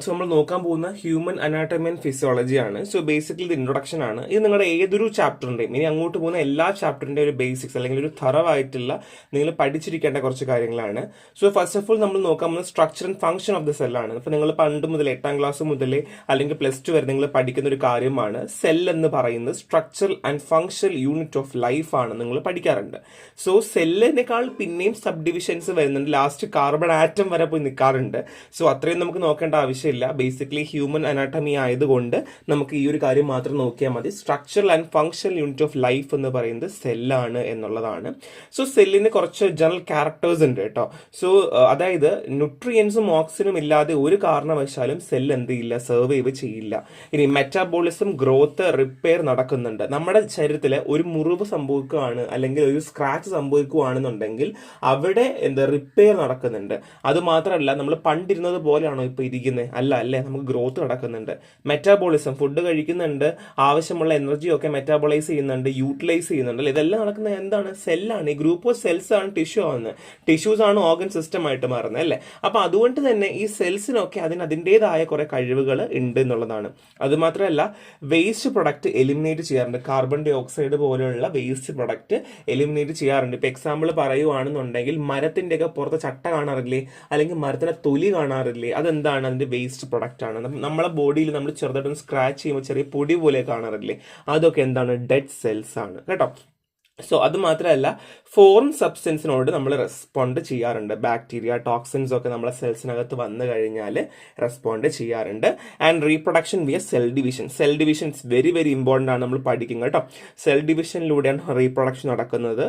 So നമ്മൾ നോക്കാൻ പോകുന്ന ഹ്യൂമൻ അനാട്ടമി ആൻഡ് ഫിസിയോളജി ആണ്. സോ ബേസിക്കലി ഇത് ഇൻട്രൊഡക്ഷൻ ആണ്. ഇത് നിങ്ങളുടെ ഏതൊരു ചാപ്റ്ററിന്റെയും ഇനി അങ്ങോട്ട് പോകുന്ന എല്ലാ ചാപ്റ്ററിന്റെ ഒരു ബേസിക്സ് അല്ലെങ്കിൽ ഒരു തറവായിട്ടുള്ള നിങ്ങൾ പഠിച്ചിരിക്കേണ്ട കുറച്ച് കാര്യങ്ങളാണ്. സോ ഫസ്റ്റ് ഓഫ് ഓൾ നമ്മൾ നോക്കാൻ പോകുന്ന structure and function of the സെല്ലാണ്. ഇപ്പൊ നിങ്ങൾ പണ്ട് മുതൽ 8ാം ക്ലാസ് മുതലേ അല്ലെങ്കിൽ +2 വരെ നിങ്ങൾ പഠിക്കുന്ന ഒരു കാര്യമാണ് സെൽ എന്ന് പറയുന്നത് structural and functional unit of life ആണ് നിങ്ങൾ പഠിക്കാറുണ്ട്. സോ സെല്ലിനേക്കാൾ പിന്നെയും സബ് ഡിവിഷൻസ് വരുന്നുണ്ട്, ലാസ്റ്റ് കാർബൺ ആറ്റം വരെ പോയി നിൽക്കാറുണ്ട്. സോ അത്രയും നമുക്ക് നോക്കേണ്ട ആവശ്യമില്ല. ബേസിക്കലി ഹ്യൂമൻ അനാട്ടമി ആയതുകൊണ്ട് നമുക്ക് ഈ ഒരു കാര്യം മാത്രം നോക്കിയാൽ മതി. Structural and functional unit of life എന്ന് പറയുന്നത് സെല്ലാണ് എന്നുള്ളതാണ്. സോ സെല്ലിന് കുറച്ച് ജനറൽ ക്യാരക്ടേഴ്സ് ഉണ്ട് കേട്ടോ. സോ അതായത് ന്യൂട്രിയൻസും ഓക്സിജനും ഇല്ലാതെ ഒരു കാരണവശാലും സെൽ എന്ത് ചെയ്യില്ല, സർവൈവ് ചെയ്യില്ല. ഇനി മെറ്റാബോളിസം, ഗ്രോത്ത്, റിപ്പയർ നടക്കുന്നുണ്ട്. നമ്മുടെ ശരീരത്തിൽ ഒരു മുറിവ് സംഭവിക്കുകയാണ് അല്ലെങ്കിൽ ഒരു സ്ക്രാച്ച് സംഭവിക്കുകയാണെന്നുണ്ടെങ്കിൽ അവിടെ റിപ്പയർ നടക്കുന്നുണ്ട്. അത് മാത്രമല്ല നമ്മൾ പണ്ടിരുന്നത് പോലെയാണോ ഇപ്പൊ ഇരിക്കുന്നത്? അല്ലേ, നമുക്ക് ഗ്രോത്ത് നടക്കുന്നുണ്ട്. മെറ്റാബോളിസം, ഫുഡ് കഴിക്കുന്നുണ്ട്, ആവശ്യമുള്ള എനർജിയൊക്കെ മെറ്റാബോളൈസ് ചെയ്യുന്നുണ്ട്, യൂട്ടിലൈസ് ചെയ്യുന്നുണ്ട്. ഇതെല്ലാം നടക്കുന്നത് എന്താണ്? സെല്ലാണ്. ഈ ഗ്രൂപ്പ് ഓഫ് സെൽസ് ആണ് ടിഷ്യൂ ആവുന്നത്. ടിഷ്യൂസ് ആണ് ഓർഗൻ സിസ്റ്റം ആയിട്ട് മാറുന്നത് അല്ലേ. അപ്പൊ അതുകൊണ്ട് തന്നെ ഈ സെൽസിനൊക്കെ അതിൻ്റെതായ കുറെ കഴിവുകൾ ഉണ്ട് എന്നുള്ളതാണ്. അത് മാത്രമല്ല വേസ്റ്റ് പ്രൊഡക്റ്റ് എലിമിനേറ്റ് ചെയ്യാറുണ്ട്. കാർബൺ ഡൈ ഓക്സൈഡ് പോലെയുള്ള വേസ്റ്റ് പ്രൊഡക്റ്റ് എലിമിനേറ്റ് ചെയ്യാറുണ്ട്. ഇപ്പൊ എക്സാമ്പിൾ പറയുവാണെന്നുണ്ടെങ്കിൽ മരത്തിന്റെ ഒക്കെ പുറത്ത് ചട്ട കാണാറില്ലേ, അല്ലെങ്കിൽ മരത്തിന്റെ തൊലി കാണാറില്ലേ, അതെന്താണ്? അതിന്റെ വേസ്റ്റ് പ്രൊഡക്റ്റ് ആണ്. നമ്മളെ ബോഡിയിൽ നമ്മൾ ചെറുതായിട്ടൊന്ന് സ്ക്രാച്ച് ചെയ്യുമ്പോൾ ചെറിയ പൊടി പോലെ കാണാറില്ലേ, അതൊക്കെ എന്താണ്? ഡെഡ് സെൽസ് ആണ് കേട്ടോ. സോ അത് മാത്രമല്ല ഫോറിൻ സബ്സ്റ്റൻസിനോട് നമ്മൾ റെസ്പോണ്ട് ചെയ്യാറുണ്ട്. ബാക്ടീരിയ, ടോക്സിൻസ് ഒക്കെ നമ്മളെ സെൽസിനകത്ത് വന്നു കഴിഞ്ഞാൽ റെസ്പോണ്ട് ചെയ്യാറുണ്ട്. And reproduction via cell division. Cell division is very very important ആണ്, നമ്മൾ പഠിക്കും കേട്ടോ. സെൽ ഡിവിഷനിലൂടെയാണ് റീപ്രൊഡക്ഷൻ നടക്കുന്നത്.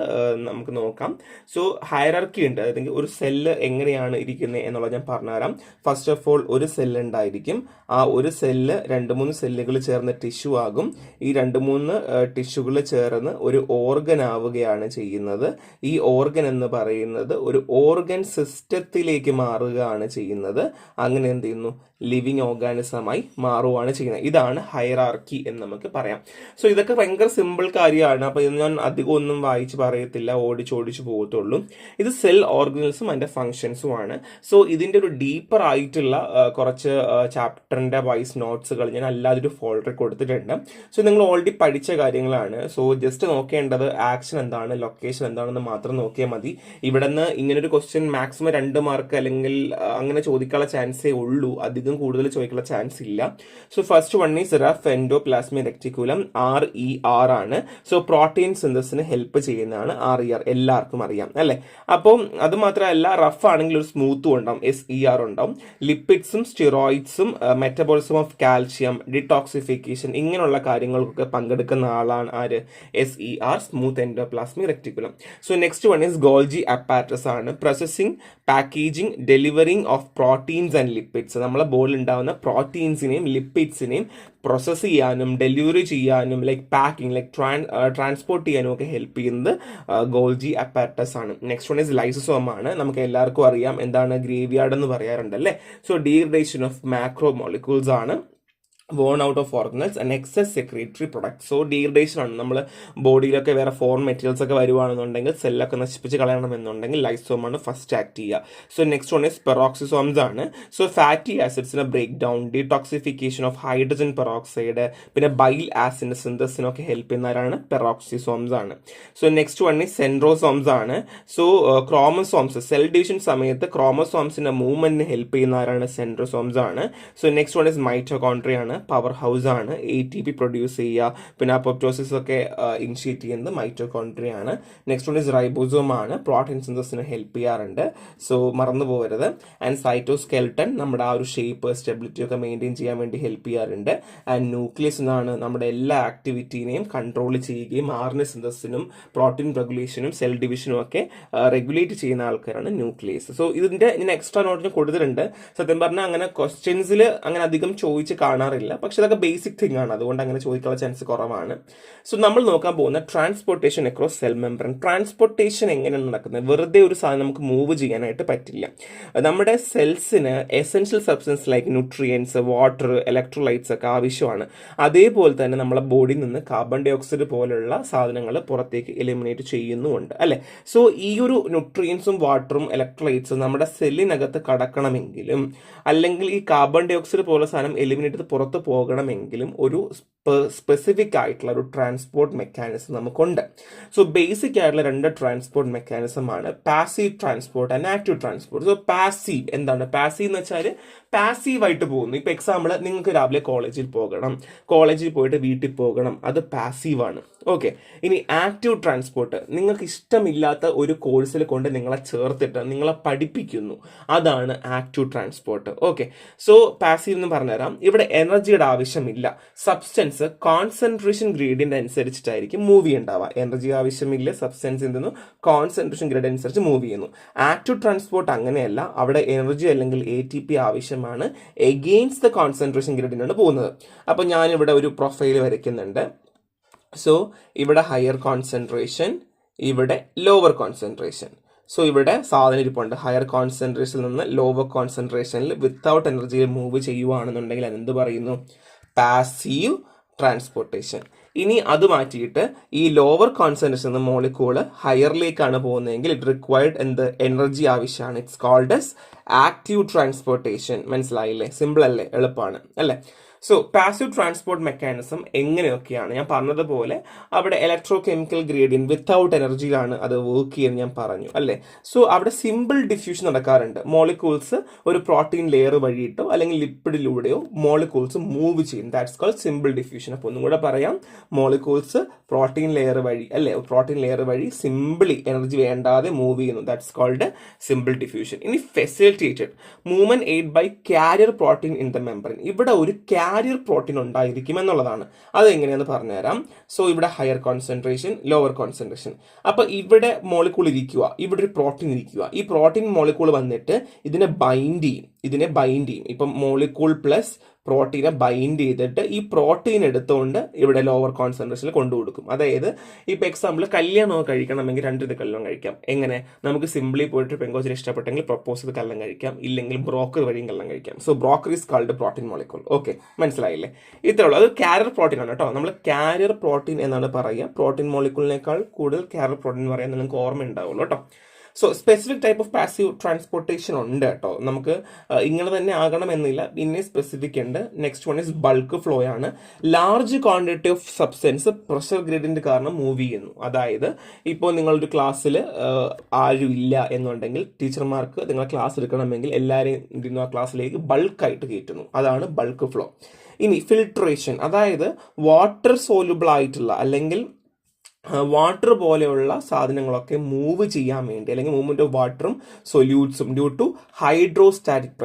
നമുക്ക് നോക്കാം. സോ ഹയറാർക്കി ഉണ്ട്. അതായത് ഒരു സെല്ല് എങ്ങനെയാണ് ഇരിക്കുന്നത് എന്നുള്ളത് ഞാൻ പറഞ്ഞുതരാം. ഫസ്റ്റ് ഓഫ് ഓൾ ഒരു സെല്ല് ഉണ്ടായിരിക്കും. ആ ഒരു സെല്ല് 2-3 സെല്ലുകൾ ചേർന്ന് ടിഷ്യൂ ആകും. ഈ 2-3 ടിഷ്യൂകൾ ചേർന്ന് ഒരു ഓർഗൻ ആവുകയാണ് ചെയ്യുന്നത്. ഈ ഓർഗൻ എന്ന് പറയുന്നത് ഒരു ഓർഗൻ സിസ്റ്റത്തിലേക്ക് മാറുകയാണ് ചെയ്യുന്നത്. അങ്ങനെ എന്ത് ചെയ്യുന്നു? ലിവിങ് ഓർഗാനിസമായി മാറുകയാണ് ചെയ്യുന്നത്. ഇതാണ് ഹൈറാർക്കി എന്ന് നമുക്ക് പറയാം. സോ ഇതൊക്കെ ഭയങ്കര സിമ്പിൾ കാര്യമാണ്. അപ്പൊ ഇത് ഞാൻ അധികം ഒന്നും വായിച്ച് പറയത്തില്ല, ഓടിച്ചോടിച്ച് പോകത്തുള്ളൂ. ഇത് സെൽ ഓർഗനൽസും അതിന്റെ ഫങ്ഷൻസും ആണ്. സോ ഇതിന്റെ ഒരു ഡീപ്പർ ആയിട്ടുള്ള കുറച്ച് ചാപ്റ്ററിന്റെ വൈസ് നോട്ട്സുകൾ ഞാൻ അല്ലാതെ ഒരു ഫോൾഡറിൽ കൊടുത്തിട്ടുണ്ട്. സോ നിങ്ങൾ ഓൾറെഡി പഠിച്ച കാര്യങ്ങളാണ്. സോ ജസ്റ്റ് നോക്കേണ്ടത് ആക്ഷൻ എന്താണ്, ലൊക്കേഷൻ എന്താണെന്ന് മാത്രം നോക്കിയാൽ മതി. ഇവിടെ നിന്ന് ഇങ്ങനൊരു ക്വസ്റ്റ്യൻ മാക്സിമം 2 മാർക്ക് അല്ലെങ്കിൽ അങ്ങനെ ചോദിക്കാനുള്ള ചാൻസേ ഉള്ളൂ, അധികം കൂടുതൽ ചോദിക്കാനുള്ള ചാൻസ് ഇല്ല. So first one is rough endoplasmic reticulum, RER ആണ്. സോ പ്രോട്ടീൻ സിന്തസിന് ഹെൽപ്പ് ചെയ്യുന്നതാണ് RER, എല്ലാവർക്കും അറിയാം അല്ലെ. അപ്പം അത് മാത്രമല്ല റഫ് ആണെങ്കിൽ ഒരു സ്മൂത്തും ഉണ്ടാവും, SER ഉണ്ടാവും. ലിപ്പിഡ്സും സ്റ്റിറോയിഡ്സും മെറ്റബോളിസം ഓഫ് കാൽഷ്യം, ഡിടോക്സിഫിക്കേഷൻ ഇങ്ങനെയുള്ള കാര്യങ്ങൾക്കൊക്കെ പങ്കെടുക്കുന്ന ആളാണ് ആര്? SER, smooth endoplasmic reticulum. So next one is Golgi apparatus ആണ്. Processing, packaging, delivering of proteins and lipids. നമ്മളെ ബോഡിയിൽ ഉണ്ടാവുന്ന പ്രോട്ടീൻസിനെയും ലിപ്പിഡ്സിനെയും പ്രോസസ് ചെയ്യാനും ഡെലിവറി ചെയ്യാനും ലൈക്ക് പാക്കിംഗ്, ലൈക്ക് ട്രാൻസ്പോർട്ട് ചെയ്യാനും ഒക്കെ ഹെൽപ്പ് ചെയ്യുന്നത് ഗോൾജി അപ്പാരറ്റസ് ആണ്. നെക്സ്റ്റ് വൺ ഈസ് ലൈസോസോം ആണ്. നമുക്ക് എല്ലാവർക്കും അറിയാം എന്താണ് ഗ്രേവിയാർഡ് എന്ന് പറയാറുണ്ടല്ലേ. So degradation of macro molecules ആണ്. Worn out of organelles and excess secretary products. So degradation ആണ്. നമ്മൾ ബോഡിയിലൊക്കെ വേറെ ഫോറിൻ മെറ്റീരിയൽസ് ഒക്കെ വരുവാണെന്നുണ്ടെങ്കിൽ സെല്ലൊക്കെ നശിപ്പിച്ച് കളയണമെന്നുണ്ടെങ്കിൽ ലൈസോം ആണ് ഫസ്റ്റ് ആക്ട് ചെയ്യുക. So next one is peroxisomes ആണ്. സോ ഫാറ്റി ആസിഡ്സിന്റെ break down, detoxification of hydrogen peroxide, പിന്നെ ബൈൽ ആസിഡ് സിന്തസിനൊക്കെ ഹെൽപ്പ് ചെയ്യുന്നവരാണ് പെറോക്സിസോംസ് ആണ്. So next one is centrosomes ആണ്. സോ ക്രോമസോംസ്, സെൽ ഡിവിഷൻ സമയത്ത് ക്രോമസോംസിന്റെ മൂവ്മെന്റിന് ഹെൽപ്പ് ചെയ്യുന്നവരാണ് സെൻട്രോസോംസ് ആണ്. So next one is mitochondria ആണ്. പവർ ഹൗസ് ആണ്, ATP പ്രൊഡ്യൂസ് ചെയ്യുക, പിന്നെ അപ്പോപ്റ്റോസിസ് ഒക്കെ ഇനിഷ്യേറ്റ് ചെയ്യുന്നത് മൈറ്റോകോൺട്രിയ ആണ്. നെക്സ്റ്റ് വൺ ഇസ് റൈബോസോം ആണ്, പ്രോട്ടീൻ സിന്തസിന് ഹെൽപ്പ് ചെയ്യാറുണ്ട്. സോ മറന്നു പോകരുത്. ആൻഡ് സൈറ്റോസ്കെൽട്ടൺ നമ്മുടെ ആ ഒരു ഷേപ്പ്, സ്റ്റെബിലിറ്റി ഒക്കെ മെയിൻറ്റെയിൻ ചെയ്യാൻ വേണ്ടി ഹെൽപ്പ് ചെയ്യാറുണ്ട്. ആൻഡ് ന്യൂക്ലിയസ് എന്നാണ് നമ്മുടെ എല്ലാ ആക്ടിവിറ്റീനെയും കൺട്രോൾ ചെയ്യുകയും RNA സിന്തസിനും പ്രോട്ടീൻ റെഗുലേഷനും സെൽ ഡിവിഷനും ഒക്കെ റെഗുലേറ്റ് ചെയ്യുന്ന ആൾക്കാരാണ് ന്യൂക്ലിയസ്. സോ ഇതിന്റെ ഞാൻ എക്സ്ട്രാ നോട്ടിന് കൊടുത്തിട്ടുണ്ട്. സത്യം പറഞ്ഞാൽ അങ്ങനെ ക്വസ്റ്റ്യൻസിൽ അങ്ങനെ അധികം ചോദിച്ച് കാണാറില്ല. ചോദിക്കാറില്ല, പക്ഷെ അതൊക്കെ ബേസിക് തിങ് ആണ്, അതുകൊണ്ട് അങ്ങനെ ചോദിക്കാനുള്ള ചാൻസ് കുറവാണ്. സോ നമ്മൾ നോക്കാൻ പോകുന്ന transportation across cell membrane. Transportation എങ്ങനെയാണ് നടക്കുന്നത്? വെറുതെ ഒരു സാധനം നമുക്ക് മൂവ് ചെയ്യാനായിട്ട് പറ്റില്ല. നമ്മുടെ സെൽസിന് essential substance like nutrients, water, electrolytes ഒക്കെ ആവശ്യമാണ്. അതേപോലെ തന്നെ നമ്മളെ ബോഡിയിൽ നിന്ന് കാർബൺ ഡൈ ഓക്സൈഡ് പോലുള്ള സാധനങ്ങൾ പുറത്തേക്ക് എലിമിനേറ്റ് ചെയ്യുന്നുമുണ്ട് അല്ലേ. സോ ഈ ഒരു ന്യൂട്രിയൻസും വാട്ടറും ഇലക്ട്രോലൈറ്റ്സും നമ്മുടെ സെല്ലിനകത്ത് കടക്കണമെങ്കിലും അല്ലെങ്കിൽ ഈ കാർബൺ ഡൈ ഓക്സൈഡ് പോലുള്ള സാധനം എലിമിനേറ്റ് ചെയ്ത് പുറത്ത് പോകണമെങ്കിലും ഒരു സ്പെസിഫിക് ആയിട്ടുള്ള ഒരു ട്രാൻസ്പോർട്ട് മെക്കാനിസം നമുക്കുണ്ട്. സോ ബേസിക് ആയിട്ടുള്ള 2 ട്രാൻസ്പോർട്ട് മെക്കാനിസം ആണ് passive transport and active transport. So passive എന്താണ്? പാസീവ് എന്ന് വെച്ചാൽ പാസീവായിട്ട് പോകുന്നു. ഇപ്പൊ എക്സാമ്പിൾ, നിങ്ങൾക്ക് രാവിലെ കോളേജിൽ പോകണം, കോളേജിൽ പോയിട്ട് വീട്ടിൽ പോകണം, അത് പാസീവാണ്. ഓക്കെ. ഇനി ആക്റ്റീവ് ട്രാൻസ്പോർട്ട്, നിങ്ങൾക്ക് ഇഷ്ടമില്ലാത്ത ഒരു കോഴ്സിൽ കൊണ്ട് നിങ്ങളെ ചേർത്തിട്ട് നിങ്ങളെ പഠിപ്പിക്കുന്നു, അതാണ് active transport. Okay. So passive എന്ന് പറഞ്ഞുതരാം. ഇവിടെ എനർജിയുടെ ആവശ്യമില്ല, സബ്സ്റ്റൻസ് കോൺസെൻട്രേഷൻ ഗ്രേഡിയന്റ് അനുസരിച്ചിട്ടായിരിക്കും മൂവ് ഉണ്ടാവുക. എനർജി ആവശ്യമില്ല, സബ്സ്റ്റൻസ് എന്തെന്നു കോൺസെൻട്രേഷൻ ഗ്രേഡ് അനുസരിച്ച് മൂവ് ചെയ്യുന്നു. ആക്റ്റീവ് ട്രാൻസ്പോർട്ട് അങ്ങനെയല്ല, അവിടെ എനർജി അല്ലെങ്കിൽ ATP ആവശ്യമാണ്, എഗെയിൻസ്റ്റ് ദ കോൺസെൻട്രേഷൻ ഗ്രേഡിനാണ് പോകുന്നത്. അപ്പൊ ഞാനിവിടെ ഒരു പ്രൊഫൈൽ വരയ്ക്കുന്നുണ്ട്. സോ ഇവിടെ ഹയർ കോൺസെൻട്രേഷൻ, ഇവിടെ ലോവർ കോൺസെൻട്രേഷൻ. സോ ഇവിടെ സാധനം ഇരിപ്പുണ്ട്. ഹയർ കോൺസെൻട്രേഷനിൽ നിന്ന് ലോവർ കോൺസെൻട്രേഷനിൽ വിത്തൗട്ട് എനർജിയിൽ മൂവ് ചെയ്യുവാണെന്നുണ്ടെങ്കിൽ അതെന്ത് പറയുന്നു? Passive transportation. ഇനി അത് മാറ്റിയിട്ട് ഈ ലോവർ കോൺസെൻട്രേഷൻ എന്ന മോളിക്യൂള് ഹയറിലേക്കാണ് പോകുന്നതെങ്കിൽ ഇറ്റ് റിക്വയർഡ് എന്ത് എനർജി ആവശ്യമാണ്. It's called as active transportation. മനസ്സിലായില്ലേ? സിമ്പിൾ അല്ലേ? എളുപ്പമാണ് അല്ലേ? സോ പാസീവ് ട്രാൻസ്പോർട്ട് മെക്കാനിസം എങ്ങനെയൊക്കെയാണ്? ഞാൻ പറഞ്ഞതുപോലെ അവിടെ ഇലക്ട്രോ കെമിക്കൽ ഗ്രേഡിയന്റ് വിത്തൗട്ട് എനർജിയിലാണ് അത് വർക്ക് ചെയ്യുന്നത് ഞാൻ പറഞ്ഞു അല്ലേ. സോ അവിടെ സിമ്പിൾ ഡിഫ്യൂഷൻ നടക്കാറുണ്ട്. മോളിക്യൂൾസ് ഒരു പ്രോട്ടീൻ ലെയർ വഴിയിട്ടോ അല്ലെങ്കിൽ ലിപ്പിഡിലൂടെയോ മോളിക്യൂൾസ് മൂവ് ചെയ്യും. That's called simple diffusion. അപ്പോൾ ഒന്നും കൂടെ പറയാം, മോളിക്യൂൾസ് പ്രോട്ടീൻ ലെയർ വഴി അല്ലേ, പ്രോട്ടീൻ ലെയർ വഴി സിമ്പിളി എനർജി വേണ്ടാതെ മൂവ് ചെയ്യുന്നു. That's called simple diffusion. ഇനി facilitated movement aid by carrier protein in the membrane. ഇവിടെ ഒരു കാരിയർ പ്രോട്ടീൻ ഉണ്ടായിരിക്കും എന്നുള്ളതാണ്. അത് എങ്ങനെയാന്ന് പറഞ്ഞുതരാം. സോ ഇവിടെ ഹയർ കോൺസെൻട്രേഷൻ, ലോവർ കോൺസെൻട്രേഷൻ. അപ്പൊ ഇവിടെ മോളിക്കൂൾ ഇരിക്കുക, ഇവിടെ ഒരു പ്രോട്ടീൻ ഇരിക്കുക. ഈ പ്രോട്ടീൻ മോളിക്കൂൾ വന്നിട്ട് ഇതിനെ ബൈൻഡ് ചെയ്യും. ഇപ്പം മോളിക്കൂൾ പ്ലസ് പ്രോട്ടീനെ ബൈൻഡ് ചെയ്തിട്ട് ഈ പ്രോട്ടീൻ എടുത്തുകൊണ്ട് ഇവിടെ ലോവർ കോൺസെൻട്രേഷനിൽ കൊണ്ടുകൊടുക്കും. അതായത് ഇപ്പൊ എക്സാമ്പിൾ കല്യാണം കഴിക്കണമെങ്കിൽ 2 ഇത് കല്യാണം കഴിക്കാം. എങ്ങനെ? നമുക്ക് സിംപ്ലി പോയിട്ട് പെങ്കോച്ചിനെ ഇഷ്ടപ്പെട്ടെങ്കിൽ പ്രപ്പോസ് ചെയ്ത് കല്യാണം കഴിക്കാം, ഇല്ലെങ്കിൽ ബ്രോക്കർ വഴിയും കല്യാണം കഴിക്കാം. So broker is called protein molecule. Okay, മനസ്സിലായില്ലേ? ഇത്രേ ഉള്ളൂ. അത് കാരിയർ പ്രോട്ടീൻ ആണ് കേട്ടോ. നമ്മൾ കാരിയർ പ്രോട്ടീൻ എന്നാണ് പറയുക. പ്രോട്ടീൻ മോളിക്കൂളിനേക്കാൾ കൂടുതൽ കാരിയർ പ്രോട്ടീൻ എന്ന് പറയാൻ നിങ്ങൾക്ക് ഓർമ്മ ഉണ്ടാവുള്ളൂ കേട്ടോ. So specific type of passive transportation ഉണ്ട് കേട്ടോ. നമുക്ക് ഇങ്ങനെ തന്നെ ആകണമെന്നില്ല, പിന്നെ സ്പെസിഫിക് ഉണ്ട്. Next one is bulk flow ആണ്. Large quantity of substance pressure gradient കാരണം മൂവ് ചെയ്യുന്നു. അതായത് ഇപ്പോൾ നിങ്ങളൊരു ക്ലാസ്സിൽ ആരും ഇല്ല എന്നുണ്ടെങ്കിൽ ടീച്ചർമാർക്ക് നിങ്ങളെ ക്ലാസ് എടുക്കണമെങ്കിൽ എല്ലാവരെയും ആ ക്ലാസ്സിലേക്ക് ബൾക്കായിട്ട് കയറ്റുന്നു. അതാണ് ബൾക്ക് ഫ്ലോ. ഇനി ഫിൽട്രേഷൻ, അതായത് വാട്ടർ സോലുബിൾ ആയിട്ടുള്ള അല്ലെങ്കിൽ വാട്ടർ പോലെയുള്ള സാധനങ്ങളൊക്കെ മൂവ് ചെയ്യാൻ വേണ്ടി, അല്ലെങ്കിൽ മൂവ്മെന്റ് ഓഫ് വാട്ടറും സൊല്യൂട്ട്സും ഡ്യൂ ടു ഹൈഡ്രോസ്റ്റാറ്റിക്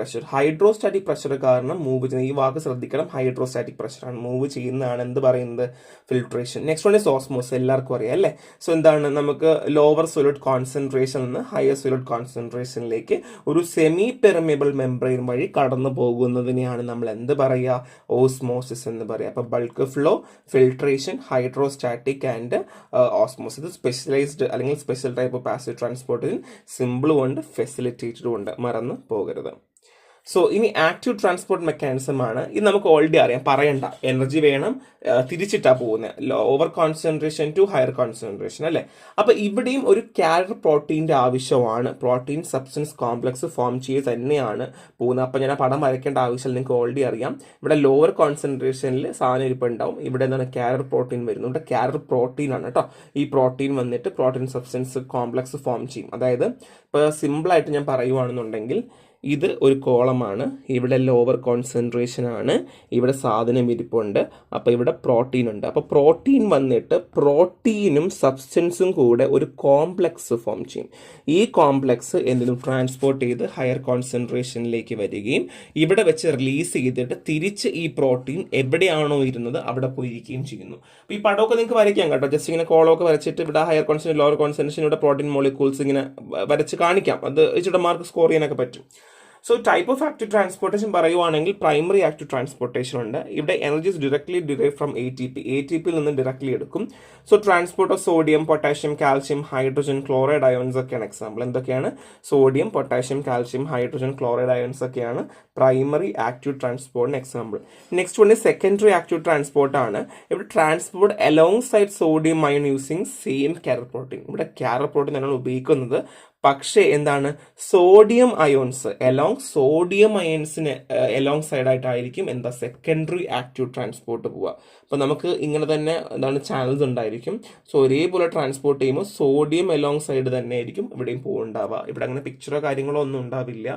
പ്രഷർ കാരണം മൂവ് ചെയ്യുന്ന, ഈ വാക്ക് ശ്രദ്ധിക്കണം, ഹൈഡ്രോസ്റ്റാറ്റിക് പ്രഷറാണ് മൂവ് ചെയ്യുന്നതാണ് എന്ത് പറയുന്നത്? Filtration. Next one is osmosis. എല്ലാവർക്കും അറിയാം അല്ലേ. സോ എന്താണ്? നമുക്ക് ലോവർ സോളിഡ് കോൺസെൻട്രേഷൻ നിന്ന് ഹയർ സോളിഡ് കോൺസെൻട്രേഷനിലേക്ക് ഒരു സെമി പെർമിയബിൾ മെംബ്രെയിൻ വഴി കടന്നു പോകുന്നതിനെയാണ് നമ്മൾ എന്ത് പറയുക? ഓസ്മോസിസ് എന്ന് പറയുക. അപ്പൊ bulk flow, filtration, hydrostatic and osmosis. ഇത് സ്പെഷ്യലൈസ്ഡ് അല്ലെങ്കിൽ സ്പെഷ്യൽ ടൈപ്പ് ഓഫ് പാസീവ് ട്രാൻസ്പോർട്ടിൽ സിമ്പിളും ഉണ്ട്, ഫെസിലിറ്റേറ്റഡും ഉണ്ട്, മറന്ന് പോകരുത്. സോ ഇനി ആക്റ്റീവ് ട്രാൻസ്പോർട്ട് മെക്കാനിസം ആണ്. ഇത് നമുക്ക് ഓൾറെഡി അറിയാം, പറയണ്ട. എനർജി വേണം, തിരിച്ചിട്ടാ പോകുന്നത്, lower concentration to higher concentration അല്ലേ. അപ്പൊ ഇവിടെയും ഒരു കാരിയർ പ്രോട്ടീൻ്റെ ആവശ്യമാണ്. പ്രോട്ടീൻ സബ്സ്റ്റൻസ് കോംപ്ലക്സ് ഫോം ചെയ്ത് തന്നെയാണ് പോകുന്നത്. അപ്പൊ ഞാൻ ആ പടം വരയ്ക്കേണ്ട ആവശ്യം നിങ്ങൾക്ക് ഓൾറെഡി അറിയാം. ഇവിടെ ലോവർ കോൺസെൻട്രേഷനിൽ സാധനം ഇരിപ്പുണ്ടാവും, ഇവിടെ എന്താണ് കാരിയർ പ്രോട്ടീൻ വരുന്നു. ഇവിടെ കാരിയർ പ്രോട്ടീൻ ആണ് കേട്ടോ. ഈ പ്രോട്ടീൻ വന്നിട്ട് പ്രോട്ടീൻ സബ്സ്റ്റൻസ് കോംപ്ലക്സ് ഫോം ചെയ്യും. അതായത് ഇപ്പൊ സിമ്പിളായിട്ട് ഞാൻ പറയുവാണെന്നുണ്ടെങ്കിൽ ഇത് ഒരു കോളമാണ്, ഇവിടെ ലോവർ കോൺസെൻട്രേഷൻ ആണ്, ഇവിടെ സാധനം ഇരിപ്പുണ്ട്, അപ്പോൾ ഇവിടെ പ്രോട്ടീൻ ഉണ്ട്. അപ്പോൾ പ്രോട്ടീൻ വന്നിട്ട് പ്രോട്ടീനും സബ്സ്റ്റൻസും കൂടെ ഒരു കോംപ്ലക്സ് ഫോം ചെയ്യും. ഈ കോംപ്ലക്സ് എന്തിനും ട്രാൻസ്പോർട്ട് ചെയ്ത് ഹയർ കോൺസെൻട്രേഷനിലേക്ക് വരികയും ഇവിടെ വെച്ച് റിലീസ് ചെയ്തിട്ട് തിരിച്ച് ഈ പ്രോട്ടീൻ എവിടെയാണോ ഇരുന്നത് അവിടെ പോയിരിക്കുകയും ചെയ്യുന്നു. അപ്പോൾ ഈ പടമൊക്കെ നിങ്ങൾക്ക് വരയ്ക്കാം കേട്ടോ. ജസ്റ്റ് ഇങ്ങനെ കോളമൊക്കെ വരച്ചിട്ട് ഇവിടെ ഹയർ കോൺസെൻട്രേഷൻ, ലോവർ കോൺസെൻട്രേഷൻ, ഇവിടെ പ്രോട്ടീൻ മോളിക്യൂൾസ് ഇങ്ങനെ വരച്ച് കാണിക്കാം. അത് ഇച്ചിരി മാർക്ക് സ്കോർ ചെയ്യാനൊക്കെ പറ്റും. So type of active transportation പറയുവാണെങ്കിൽ പ്രൈമറി ആക്റ്റീവ് ട്രാൻസ്പോർട്ടേഷൻ ഉണ്ട്. ഇവിടെ എനർജീസ് ഡയറക്ട്ലി ഡിറൈവ് ഫ്രം ATPയിൽ നിന്ന് ഡയറക്ട്ലി എടുക്കും. So transport of sodium, potassium, calcium, hydrogen, chloride ions ഒക്കെയാണ് എക്സാമ്പിൾ. എന്തൊക്കെയാണ്? Sodium, potassium, calcium, hydrogen, chloride ions ഒക്കെയാണ് പ്രൈമറി ആക്റ്റീവ് ട്രാൻസ്പോർട്ടിന് example. Next one secondary active transport ആണ്. ഇവിടെ transport along side sodium ion using same carrier protein. ഇവിടെ carrier protein തന്നെയാണ് ഉപയോഗിക്കുന്നത്. പക്ഷേ എന്താണ്? സോഡിയം അയോൺസ് സോഡിയം അയൺസിന് എലോങ് സൈഡ് ആയിട്ടായിരിക്കും എന്താ സെക്കൻഡറി ആക്റ്റീവ് ട്രാൻസ്പോർട്ട് പോവുക. അപ്പൊ നമുക്ക് ഇങ്ങനെ തന്നെ എന്താണ് ചാനൽസ് ഉണ്ടായിരിക്കും. സോ ഒരേപോലെ ട്രാൻസ്പോർട്ട് ചെയ്യുമ്പോൾ സോഡിയം എലോങ് സൈഡ് തന്നെ ആയിരിക്കും ഇവിടെയും പോകുന്നുണ്ടാവുക. ഇവിടെ അങ്ങനെ പിക്ചറോ കാര്യങ്ങളോ ഒന്നും ഉണ്ടാവില്ല.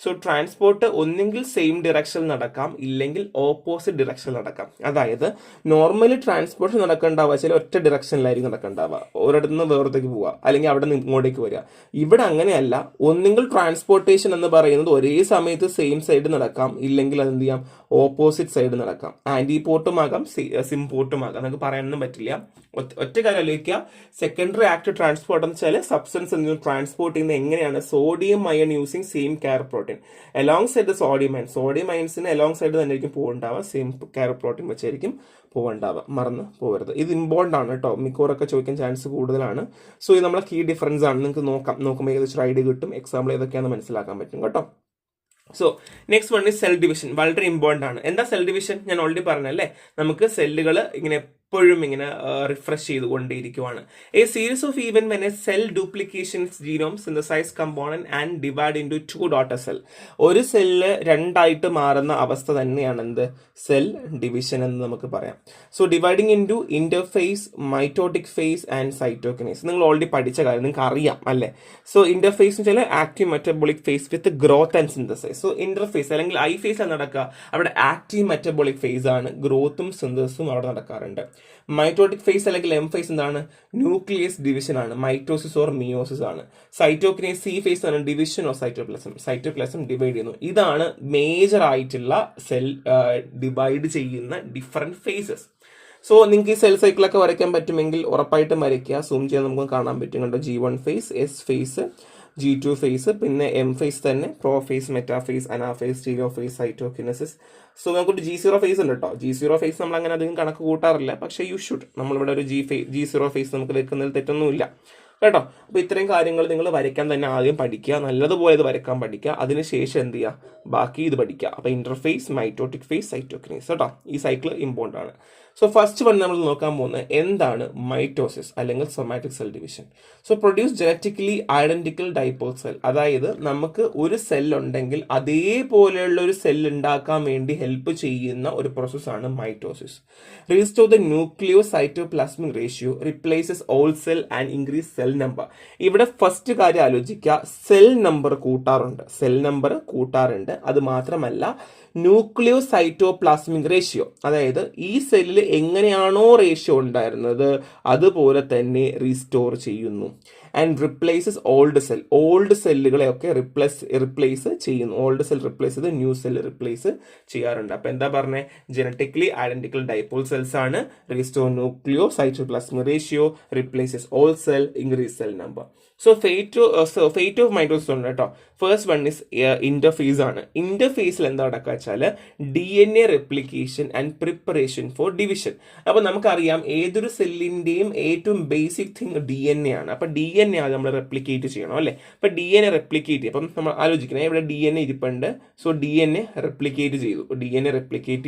സോ ട്രാൻസ്പോർട്ട് ഒന്നെങ്കിൽ സെയിം ഡിറക്ഷനിൽ നടക്കാം, ഇല്ലെങ്കിൽ ഓപ്പോസിറ്റ് ഡിറക്ഷനിൽ നടക്കാം. അതായത് നോർമലി ട്രാൻസ്പോർട്ട് നടക്കണ്ടാവുക ചില ഒറ്റ ഡിറക്ഷനിലായിരിക്കും നടക്കണ്ടാവുക, ഒരിടത്ത് നിന്ന് വേറത്തേക്ക് പോവുക, അല്ലെങ്കിൽ അവിടെ നിന്ന് ഇങ്ങോട്ടേക്ക് വരിക. ഇവിടെ അങ്ങനെയല്ല. ഒന്നെങ്കിൽ ട്രാൻസ്പോർട്ടേഷൻ എന്ന് പറയുന്നത് ഒരേ സമയത്ത് സെയിം സൈഡ് നടക്കാം, ഇല്ലെങ്കിൽ അത് എന്ത് ചെയ്യാം? ഓപ്പോസിറ്റ് സൈഡ് നടക്കാം. ആന്റിപോർട്ടും ആകാം, സിംപോർട്ടും ആകാം. നമുക്ക് പറയാനൊന്നും പറ്റില്ല. ഒറ്റ കാര്യം ആലോചിക്കുക. സെക്കൻഡറി ആക്റ്റീവ് ട്രാൻസ്പോർട്ട് എന്ന് വെച്ചാൽ സബ്സ്റ്റൻസ് ട്രാൻസ്പോർട്ട് ചെയ്യുന്നത് എങ്ങനെയാണ്? Sodium ion using same carrier protein alongside sodium അയൺസിന് അലോങ് സൈഡ് തന്നെ ആയിരിക്കും പോകണ്ടാവുക. സെയിം കാരൽ പ്രോട്ടീൻ വെച്ചായിരിക്കും പോകണ്ടാവുക. മറന്ന് പോകരുത്. ഇത് ഇമ്പോർട്ടൻ്റ് ആണ് കേട്ടോ. മിക്കവാറൊക്കെ ചോദിക്കാൻ ചാൻസ് കൂടുതലാണ്. സോ ഇത് നമ്മളെ കീ ഡിഫറൻസ് ആണ്. നിങ്ങൾക്ക് നോക്കുമ്പോൾ ഏകദേശം ഐഡിയ കിട്ടും. എക്സാമ്പിൾ ഏതൊക്കെയാണെന്ന് മനസ്സിലാക്കാൻ പറ്റും കേട്ടോ. So next one is cell division. വളരെ ഇമ്പോർട്ടൻ്റ് ആണ്. എന്താ സെൽ ഡിവിഷൻ? ഞാൻ ഓൾറെഡി പറഞ്ഞല്ലേ, നമുക്ക് സെല്ലുകൾ ഇങ്ങനെ എപ്പോഴും ഇങ്ങനെ റിഫ്രഷ് ചെയ്തുകൊണ്ടേയിരിക്കുവാണ്. A series of event when a cell duplication genome synthesize component and divide into 2 daughter cell. ഒരു സെല്ല് രണ്ടായിട്ട് മാറുന്ന അവസ്ഥ തന്നെയാണ് എന്ത്? സെൽ ഡിവിഷൻ എന്ന് നമുക്ക് പറയാം. So dividing into interphase, mitotic phase and cytokinesis. നിങ്ങൾ ഓൾറെഡി പഠിച്ച കാര്യം നിങ്ങൾക്ക് അറിയാം അല്ലേ? സോ ഇന്റർഫേസ് എന്ന് വെച്ചാൽ active metabolic phase with growth and synthesize. So interphase അല്ലെങ്കിൽ ഐ ഫേസ് ആണ് നടക്കുക. അവിടെ ആക്റ്റീവ് മെറ്റബോളിക് ഫേസ് ആണ്, ഗ്രോത്തും സിന്തസിസും അവിടെ നടക്കാറുണ്ട്. മൈറ്റോട്ടിക് ഫേസ് അല്ലെങ്കിൽ എം ഫേസ് എന്താണ്? ന്യൂക്ലിയസ് ഡിവിഷൻ ആണ്. മൈറ്റോസിസ് ഓർ മിയോസിസ് ആണ്. സൈറ്റോകിനേസ് സി ഫേസ് ആണ്, ഡിവിഷൻ ഓഫ് സൈറ്റോപ്ലാസം ഡിവൈഡ് ചെയ്യുന്നു. ഇതാണ് മേജർ ആയിട്ടുള്ള സെൽ ഡിവൈഡ് ചെയ്യുന്ന ഡിഫറെന്റ് ഫേസസ്. സോ നിങ്ങൾക്ക് ഈ സെൽ സൈക്കിളൊക്കെ വരയ്ക്കാൻ പറ്റുമെങ്കിൽ ഉറപ്പായിട്ടും വരയ്ക്കുക. സൂം ചെയ്യാൻ നമുക്ക് കാണാൻ പറ്റും കണ്ടോ. G1 phase, S phase, G2 phase, പിന്നെ എം ഫേസ് തന്നെ, prophase, metaphase, anaphase, telophase, cytokinesis. So നമുക്കൊരു G0 ഫേസ് ഉണ്ട് കേട്ടോ. G0 ഫേസ് നമ്മൾ അങ്ങനെ അധികം കണക്ക് കൂട്ടാറില്ല, പക്ഷേ യു ഷുഡ്. നമ്മളിവിടെ ഒരു G0 ഫേസ് നമുക്ക് വെക്കുന്നതിൽ തെറ്റൊന്നുമില്ല കേട്ടോ. അപ്പൊ ഇത്രയും കാര്യങ്ങൾ നിങ്ങൾ വരയ്ക്കാൻ തന്നെ ആദ്യം പഠിക്കുക, നല്ലതുപോലെ ഇത് വരയ്ക്കാൻ പഠിക്കുക. അതിനുശേഷം എന്ത് ചെയ്യുക? ബാക്കി ഇത് പഠിക്കുക. അപ്പൊ ഇന്റർഫേസ്, മൈറ്റോട്ടിക് ഫേസ്, സൈറ്റോകിനേസ് കേട്ടോ. ഈ സൈക്കിൾ ഇമ്പോർട്ടൻ്റ് ആണ്. സോ ഫസ്റ്റ് വൺ നമ്മൾ നോക്കാൻ പോകുന്നത് എന്താണ് മൈറ്റോസിസ് അല്ലെങ്കിൽ somatic cell division. So produce genetically identical dipole cell. അതായത് നമുക്ക് ഒരു സെൽ ഉണ്ടെങ്കിൽ അതേപോലെയുള്ള ഒരു സെൽ ഉണ്ടാക്കാൻ വേണ്ടി ഹെൽപ്പ് ചെയ്യുന്ന ഒരു പ്രോസസ്സാണ് mitosis. Restore the nucleo cytoplasmic ratio, replaces all cell and increase cell number. ഇവിടെ ഫസ്റ്റ് കാര്യം ആലോചിക്കുക, സെൽ നമ്പർ കൂട്ടാറുണ്ട്. അത് മാത്രമല്ല ന്യൂക്ലിയോ സൈറ്റോപ്ലാസ്മിക് റേഷ്യോ, അതായത് ഈ സെല്ലിൽ എങ്ങനെയാണോ റേഷ്യോ ഉണ്ടായിരുന്നത് അതുപോലെ തന്നെ റീസ്റ്റോർ ചെയ്യുന്നു. ആൻഡ് റിപ്ലേസസ് ഓൾഡ് സെല്ലുകളെയൊക്കെ റിപ്ലേസ് ചെയ്യുന്നു. ഓൾഡ് സെൽ റിപ്ലേസ് ചെയ്ത് ന്യൂ സെൽ റിപ്ലേസ് ചെയ്യാറുണ്ട്. അപ്പൊ എന്താ പറഞ്ഞേ? ജനറ്റിക്കലി ഐഡന്റിക്കൽ ഡൈപോൾ സെൽസ് ആണ്. Restore nucleo cytoplasmic ratio, replaces all cell, increase cell number. So fate of mitosis ഉണ്ട് കേട്ടോ. ഫസ്റ്റ് വൺ ഇസ് ഇന്റർഫേസ് ആണ്. ഇന്റർഫേസിൽ എന്താ നടക്കുക വെച്ചാൽ DNA replication and preparation for division. അപ്പൊ നമുക്കറിയാം ഏതൊരു സെല്ലിന്റെയും ഏറ്റവും ബേസിക് തിങ് DNA ആണ്. അപ്പൊ DNA ആണ് നമ്മൾ റെപ്ലിക്കേറ്റ് ചെയ്യണം അല്ലെ? അപ്പൊ DNA റെപ്ലിക്കേറ്റ് ചെയ്യും. അപ്പം നമ്മൾ ആലോചിക്കണം, ഇവിടെ DNA ഇരിപ്പുണ്ട്. സോ DNA റെപ്ലിക്കേറ്റ്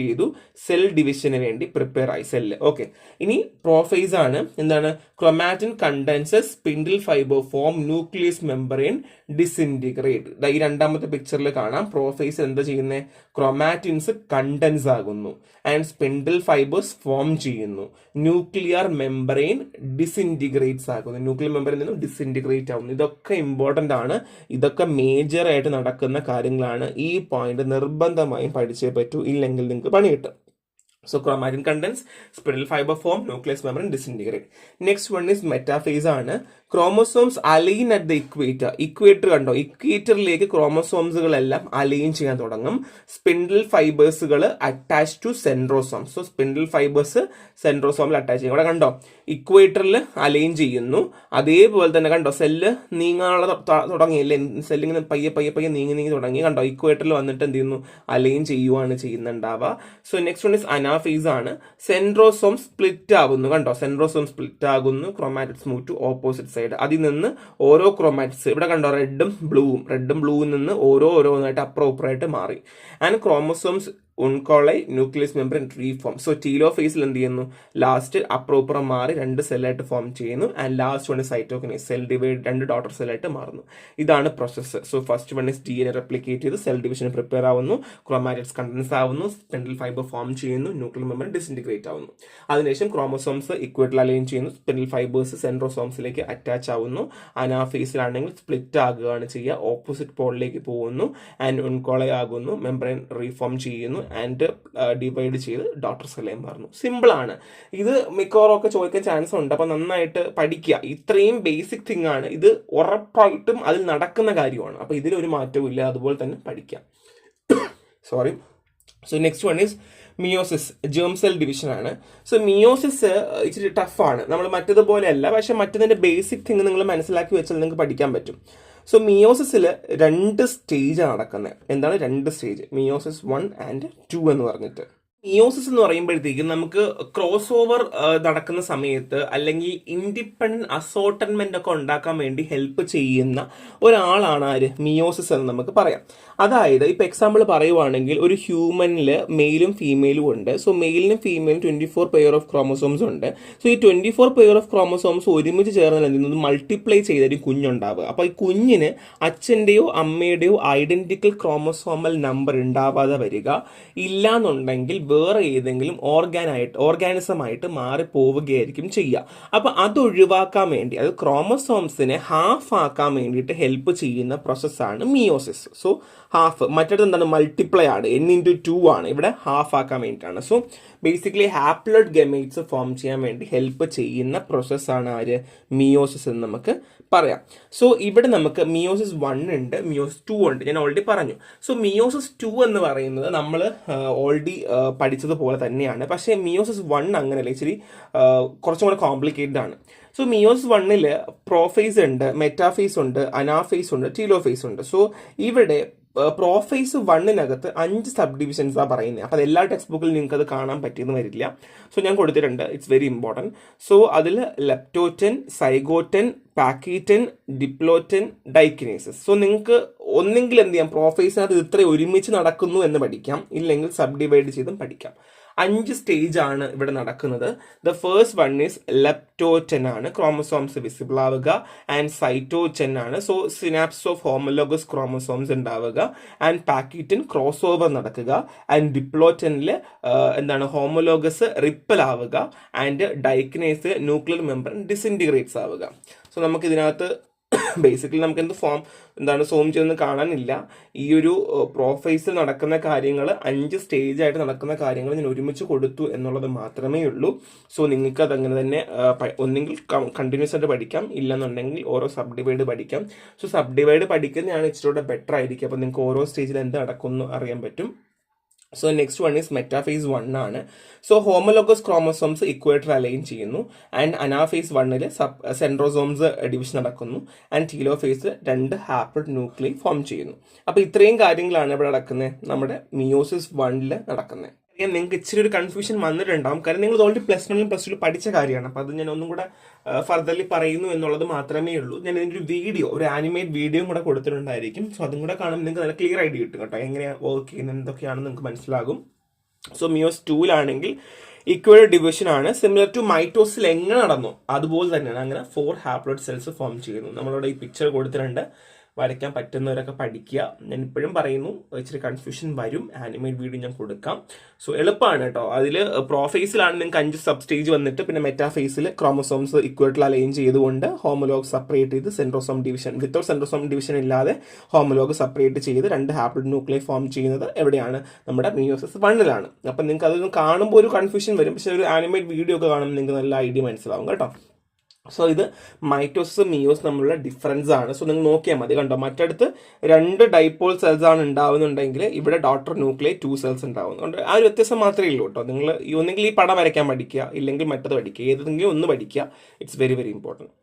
ചെയ്തു, സെൽ ഡിവിഷന് വേണ്ടി പ്രിപ്പയർ ആയി സെല്ല്. ഓക്കെ, ഇനി പ്രോഫേസ് ആണ്. എന്താണ്? Chromatin condenses spindle fibre form nucleus membrane disintegrate. ഈ രണ്ടാമത്തെ പിക്ചറിൽ കാണാം. പ്രോഫേസ് എന്താ ചെയ്യുന്നത്? ക്രോമാറ്റിൻസ് കണ്ടൻസ് ആകുന്നു ആൻഡ് സ്പിൻഡിൽ ഫൈബേഴ്സ് ഫോം ചെയ്യുന്നു. ന്യൂക്ലിയർ മെമ്പറൈൻ ഡിസിൻറ്റിഗ്രേറ്റ്സ് ആകുന്നു. ന്യൂക്ലിയർ മെമ്പറൈൻ ഡിസിൻറ്റിഗ്രേറ്റ് ആകുന്നു. ഇതൊക്കെ ഇമ്പോർട്ടൻ്റ് ആണ്. ഇതൊക്കെ മേജർ ആയിട്ട് നടക്കുന്ന കാര്യങ്ങളാണ്. ഈ പോയിന്റ് നിർബന്ധമായും പഠിച്ചേ പറ്റൂ, ഇല്ലെങ്കിൽ നിങ്ങൾക്ക് പണി കിട്ടും. So chromatin contains spindle fiber form, nucleus membrane disintegrate. Next one is metaphase ആണ്. Chromosomes align at the equator. Equator കണ്ടോ, ഇക്വേറ്ററിലേക്ക് ക്രോമസോംസുകളെല്ലാം അലൈൻ ചെയ്യാൻ തുടങ്ങും. സ്പിൻഡിൽ ഫൈബേഴ്സുകൾ attach to centrosome. So spindle fibres സെൻട്രോസോമിൽ അറ്റാച്ച് ചെയ്യും. ഇവിടെ കണ്ടോ, ഇക്വേറ്ററിൽ അലൈൻ ചെയ്യുന്നു. അതേപോലെ തന്നെ കണ്ടോ, സെല്ല് നീങ്ങാനുള്ള തുടങ്ങിയില്ലേ, സെല്ലിങ്ങനെ പയ്യെ പയ്യെ പയ്യെ നീങ്ങി തുടങ്ങി. കണ്ടോ, ഇക്വേറ്ററിൽ വന്നിട്ട് എന്ത് ചെയ്യുന്നു, അലൈൻ ചെയ്യുവാണ് ചെയ്യുന്നുണ്ടാവുക. So next one is anaphase ആണ്. സെൻട്രോസോം സ്പ്ലിറ്റ് ആകുന്നു. കണ്ടോ, സെൻട്രോസോം സ്പ്ലിറ്റ് ആകുന്നു. Chromatids move to opposite side. അതിൽ നിന്ന് ഓരോ ക്രോമാറ്റിഡ്സ് ഇവിടെ കണ്ടോ, റെഡും ബ്ലൂവും നിന്ന് ഓരോന്നായിട്ട് അപ്പുറമായിട്ട് മാറി. And chromosomes uncoil nucleus membrane reform. So ടീലോഫേസിൽ എന്ത് ചെയ്യുന്നു, ലാസ്റ്റ് അപ്പുറം മാറി 2 സെല്ലായിട്ട് ഫോം ചെയ്യുന്നു. And last one cytokinesis, cell divide 2 daughter സെല്ലായിട്ട് മാറുന്നു. ഇതാണ് process. So first one is DNA replicate ചെയ്ത് സെൽ ഡിവിഷന് പ്രിപ്പയർ ആവുന്നു, ക്രോമാറ്റിഡ്സ് കണ്ടൻസ് ആവുന്നു, സ്പിൻഡിൽ ഫൈബർ ഫോം ചെയ്യുന്നു, ന്യൂക്ലിയർ മെമ്പറിൻ ഡിസിൻറ്റിഗ്രേറ്റ് ആവുന്നു. അതിനുശേഷം ക്രോമോസോംസ് ഇക്വേറ്ററിൽ അലൈൻ ചെയ്യുന്നു, സ്പിൻഡിൽ ഫൈബേഴ്സ് സെൻട്രോസോംസിലേക്ക് അറ്റാച്ച് ആവുന്നു. അനാഫേസിലാണെങ്കിൽ സ്പ്ലിറ്റ് ആകുകയാണ് ചെയ്യുക, ഓപ്പോസിറ്റ് പോളിലേക്ക് പോകുന്നു. ആൻഡ് ഉൺകോളൈ ആകുന്നു, മെമ്പറിൻ റീഫോം ചെയ്യുന്നു ആൻഡ് ഡിവൈഡ് ചെയ്ത് ഡോട്ടർ സെല്ലായി മാറുന്നു. സിമ്പിൾ ആണ് ഇത്. മിക്കവാറും ഒക്കെ ചോദിക്കാൻ ചാൻസ് ഉണ്ട്. അപ്പൊ നന്നായിട്ട് പഠിക്കുക. ഇത്രയും ബേസിക് തിങ് ആണ് ഇത്. ഉറപ്പായിട്ടും അതിൽ നടക്കുന്ന കാര്യമാണ്. അപ്പൊ ഇതിലൊരു മാറ്റവും ഇല്ല. അതുപോലെ തന്നെ പഠിക്കാം. Sorry. So next one is meiosis, germ cell division ആണ്. സോ മിയോസിസ് ഇച്ചിരി ടഫാണ്. നമ്മൾ മറ്റതുപോലെയല്ല, പക്ഷെ മറ്റതിന്റെ ബേസിക് തിങ് നിങ്ങൾ മനസ്സിലാക്കി വെച്ചാൽ നിങ്ങൾക്ക് പഠിക്കാൻ പറ്റും. സോ മിയോസിസിൽ 2 സ്റ്റേജാണ് നടക്കുന്നത്. എന്താണ് 2 സ്റ്റേജ്? മിയോസിസ് 1 ആൻഡ് 2 എന്ന് പറഞ്ഞിട്ട്. മിയോസിസ് എന്ന് പറയുമ്പോഴത്തേക്കും നമുക്ക് ക്രോസ് ഓവർ നടക്കുന്ന സമയത്ത് അല്ലെങ്കിൽ ഇൻഡിപെൻഡന്റ് അസോർട്ടൻമെന്റ് ഒക്കെ ഉണ്ടാക്കാൻ വേണ്ടി ഹെൽപ്പ് ചെയ്യുന്ന ഒരാളാണ് ആര്? മിയോസിസ് എന്ന് നമുക്ക് പറയാം. അതായത് ഇപ്പൊ എക്സാമ്പിൾ പറയുവാണെങ്കിൽ ഒരു ഹ്യൂമനിൽ മെയിലും ഫീമെയിലും ഉണ്ട്. സോ മെയിലിനും ഫീമെയിലും 24 പെയർ ഓഫ് ക്രോമോസോംസ് ഉണ്ട്. സോ ഈ 24 പെയർ ഓഫ് ക്രോമോസോംസ് ഒരുമിച്ച് ചേർന്ന് എന്ത് മൾട്ടിപ്ലൈ ചെയ്തായിരിക്കും കുഞ്ഞുണ്ടാവുക. അപ്പൊ ഈ കുഞ്ഞിന് അച്ഛന്റെയോ അമ്മയുടെയോ ഐഡന്റിക്കൽ ക്രോമോസോമൽ നമ്പർ ഉണ്ടാവാതെ വരിക. ഇല്ലാന്നുണ്ടെങ്കിൽ വേറെ ഏതെങ്കിലും ഓർഗാനിസമായിട്ട് മാറിപ്പോവുകയായിരിക്കും ചെയ്യുക. അപ്പൊ അത് ഒഴിവാക്കാൻ വേണ്ടി, അത് ക്രോമസോംസിനെ ഹാഫ് ആക്കാൻ വേണ്ടിയിട്ട് ഹെൽപ്പ് ചെയ്യുന്ന പ്രോസസ്സാണ് മിയോസിസ്. സോ ഹാഫ്, മറ്റേത് എന്താണ്, മൾട്ടിപ്ലൈ ആണ്, n/2 ആണ്. ഇവിടെ ഹാഫ് ആക്കാൻ വേണ്ടിയിട്ടാണ്. So basically haploid gametes form ചെയ്യാൻ വേണ്ടി ഹെൽപ്പ് ചെയ്യുന്ന പ്രോസസ്സാണ് ആര്? മിയോസിസ് എന്ന് നമുക്ക് പറയാം. സോ ഇവിടെ നമുക്ക് മിയോസിസ് 1 ഉണ്ട്, മിയോസിസ് 2 ഉണ്ട്. ഞാൻ ഓൾറെഡി പറഞ്ഞു. സോ മിയോസിസ് 2 എന്ന് പറയുന്നത് നമ്മൾ ഓൾറെഡി പഠിച്ചതുപോലെ തന്നെയാണ്. പക്ഷേ മിയോസിസ് 1 അങ്ങനെയല്ല, ഇച്ചിരി കുറച്ചും കൂടെ കോംപ്ലിക്കേറ്റഡ് ആണ്. സോ മിയോസിസ് 1 പ്രോഫേസ് ഉണ്ട്, മെറ്റാഫേസ് ഉണ്ട്, അനാഫേസ് ഉണ്ട്, ടീലോഫേസ് ഉണ്ട്. സോ ഇവിടെ പ്രോഫേസ് 1 5 സബ് ഡിവിഷൻസ് ആ പറയുന്നത്. അപ്പോൾ അത് എല്ലാ ടെക്സ്റ്റ് ബുക്കിലും നിങ്ങൾക്ക് അത് കാണാൻ പറ്റിയെന്ന് വരില്ല. സോ ഞാൻ കൊടുത്തിട്ടുണ്ട്, ഇറ്റ്സ് വെരി ഇമ്പോർട്ടൻറ്റ്. സോ അതിൽ ലെപ്റ്റോറ്റൻ, സൈഗോറ്റൻ, പാക്കീറ്റൻ, ഡിപ്ലോറ്റൻ, ഡൈക്കിനേസസ്. സോ നിങ്ങൾക്ക് ഒന്നെങ്കിൽ എന്ത് ചെയ്യാം, പ്രോഫേസിനകത്ത് ഇത്ര ഒരുമിച്ച് നടക്കുന്നു എന്ന് പഠിക്കാം, ഇല്ലെങ്കിൽ സബ് ഡിവൈഡ് ചെയ്തും പഠിക്കാം. 5 സ്റ്റേജ് ആണ് ഇവിടെ നടക്കുന്നത്. ദ ഫസ്റ്റ് വൺ ഈസ് ലെപ്റ്റോറ്റൻ ആണ്, ക്രോമസോംസ് വിസിബിൾ ആവുക. ആൻഡ് സൈറ്റോറ്റൻ ആണ്, so synapse of homologous chromosomes ഉണ്ടാവുക. ആൻഡ് പാക്കീറ്റൻ ക്രോസ് ഓവർ നടക്കുക. ആൻഡ് ഡിപ്ലോറ്റനിൽ എന്താണ്, ഹോമോലോഗസ് റിപ്പൽ ആവുക. ആൻഡ് ഡൈക്കിനേസ് ന്യൂക്ലിയർ മെമ്പറിൻ ഡിസിൻറ്റിഗ്രേറ്റ്സ് ആവുക. സോ നമുക്ക് ഇതിനകത്ത് ബേസിക്കലി നമുക്ക് എന്താണ് സോം ചെയ്തൊന്നും കാണാനില്ല. ഈ ഒരു പ്രോഫേസിൽ നടക്കുന്ന കാര്യങ്ങൾ 5 സ്റ്റേജായിട്ട് നടക്കുന്ന കാര്യങ്ങൾ ഞാൻ ഒരുമിച്ച് കൊടുത്തു എന്നുള്ളത് മാത്രമേ ഉള്ളൂ. സോ നിങ്ങൾക്ക് അതങ്ങനെ തന്നെ ഒന്നെങ്കിൽ കണ്ടിന്യൂസ് ആയിട്ട് പഠിക്കാം, ഇല്ലെന്നുണ്ടെങ്കിൽ ഓരോ സബ് ഡിവൈഡ് പഠിക്കാം. സോ സബ് ഡിവൈഡ് പഠിക്കുന്നതാണ് ഇച്ചിരി ബെറ്റർ ആയിരിക്കും. അപ്പോൾ നിങ്ങൾക്ക് ഓരോ സ്റ്റേജിൽ എന്ത് നടക്കുമെന്ന് അറിയാൻ പറ്റും. So next one is metaphase 1 ആണ്. So homologous chromosomes equator align ചെയ്യുന്നു. ആൻഡ് അനാഫേസ് 1 സെൻട്രോസോംസ് ഡിവിഷൻ നടക്കുന്നു. And telophase 2 haploid nuclei form ചെയ്യുന്നു. അപ്പോൾ ഇത്രയും കാര്യങ്ങളാണ് ഇവിടെ നടക്കുന്നത്, നമ്മുടെ മിയോസിസ് 1 നടക്കുന്നത്. നിങ്ങൾക്ക് ഇച്ചിരി ഒരു കൺഫ്യൂഷൻ വന്നിട്ടുണ്ടാവും, കാരണം നിങ്ങൾ ഓൾറെഡി +1 +2 പഠിച്ച കാര്യമാണ്. അപ്പോൾ അത് ഞാൻ ഒന്നും കൂടെ ഫർദർലി പറയുന്നു എന്നുള്ളത് മാത്രമേ ഉള്ളൂ. ഞാൻ ഇതിൻ്റെ ഒരു വീഡിയോ, ഒരു ആനിമേറ്റ് വീഡിയോയും കൂടെ കൊടുത്തിട്ടുണ്ടായിരിക്കും. സോ അതും കൂടെ കാണുമ്പോൾ നിങ്ങൾക്ക് നല്ല ക്ലിയർ ഐഡിയ കിട്ടും കേട്ടോ, എങ്ങനെയാണ് വർക്ക് ചെയ്യുന്നത്, എന്തൊക്കെയാണെന്ന് നിങ്ങൾക്ക് മനസ്സിലാകും. സോ മിയോസിസ് 2 ഇക്വൽ ഡിവിഷൻ ആണ്. സിമിലർ ടു മൈറ്റോസിൽ എങ്ങനെ നടന്നു അതുപോലെ തന്നെയാണ്. അങ്ങനെ 4 ഹാപ്ലോയിഡ് സെൽസ് ഫോം ചെയ്യുന്നു. നമ്മളിവിടെ ഈ പിക്ചർ കൊടുത്തിട്ടുണ്ട്. വരയ്ക്കാൻ പറ്റുന്നവരൊക്കെ പഠിക്കുക. ഞാൻ ഇപ്പോഴും പറയുന്നു, ഇച്ചിരി കൺഫ്യൂഷൻ വരും, ആനിമേറ്റ് വീഡിയോ ഞാൻ കൊടുക്കാം. സോ എളുപ്പമാണ് കേട്ടോ. അതിൽ പ്രോഫേസിലാണ് നിങ്ങൾക്ക് 5 സബ് സ്റ്റേജ് വന്നിട്ട്, പിന്നെ മെറ്റാഫേസിൽ ക്രോമസോംസ് ഇക്വേറ്ററിൽ അലൈൻ ചെയ്തുകൊണ്ട് ഹോമോലോഗ് സെപ്പറേറ്റ് ചെയ്ത് centrosome division without centrosome division ഇല്ലാതെ ഹോമോലോഗ് സെപ്പറേറ്റ് ചെയ്ത് 2 ഹാപ്ലോയിഡ് ന്യൂക്ലിയർ ഫോം ചെയ്യുന്നത് എവിടെയാണ്? നമ്മുടെ മിയോസിസ് 1-ലാണ്. അപ്പം നിങ്ങൾക്ക് അതൊന്നും കാണുമ്പോൾ ഒരു കൺഫ്യൂഷൻ വരും, പക്ഷെ ഒരു ആനിമേറ്റ് വീഡിയോ ഒക്കെ കാണുമ്പോൾ നിങ്ങൾക്ക് നല്ല ഐഡിയ മനസ്സിലാവും കേട്ടോ. സോ ഇത് മൈറ്റോസിസ് മിയോസിസ് തമ്മിലുള്ള ഡിഫറൻസ് ആണ്. സോ നിങ്ങൾ നോക്കിയാൽ മതി കണ്ടോ, മറ്റടുത്ത് 2 ഡൈപോൾ സെൽസ് ആണ് ഉണ്ടാവുന്നുണ്ടെങ്കിൽ ഇവിടെ ഡോട്ടർ ന്യൂക്ലിയർ 2 സെൽസ് ഉണ്ടാവുന്നുണ്ട്. ആ ഒരു വ്യത്യാസം മാത്രമേ ഉള്ളൂ കേട്ടോ. നിങ്ങൾ ഒന്നെങ്കിൽ ഈ പടം വരയ്ക്കാൻ പഠിക്കുക, ഇല്ലെങ്കിൽ മറ്റത് പഠിക്കുക, ഏതെങ്കിലും ഒന്ന് പഠിക്കുക. It's very very important.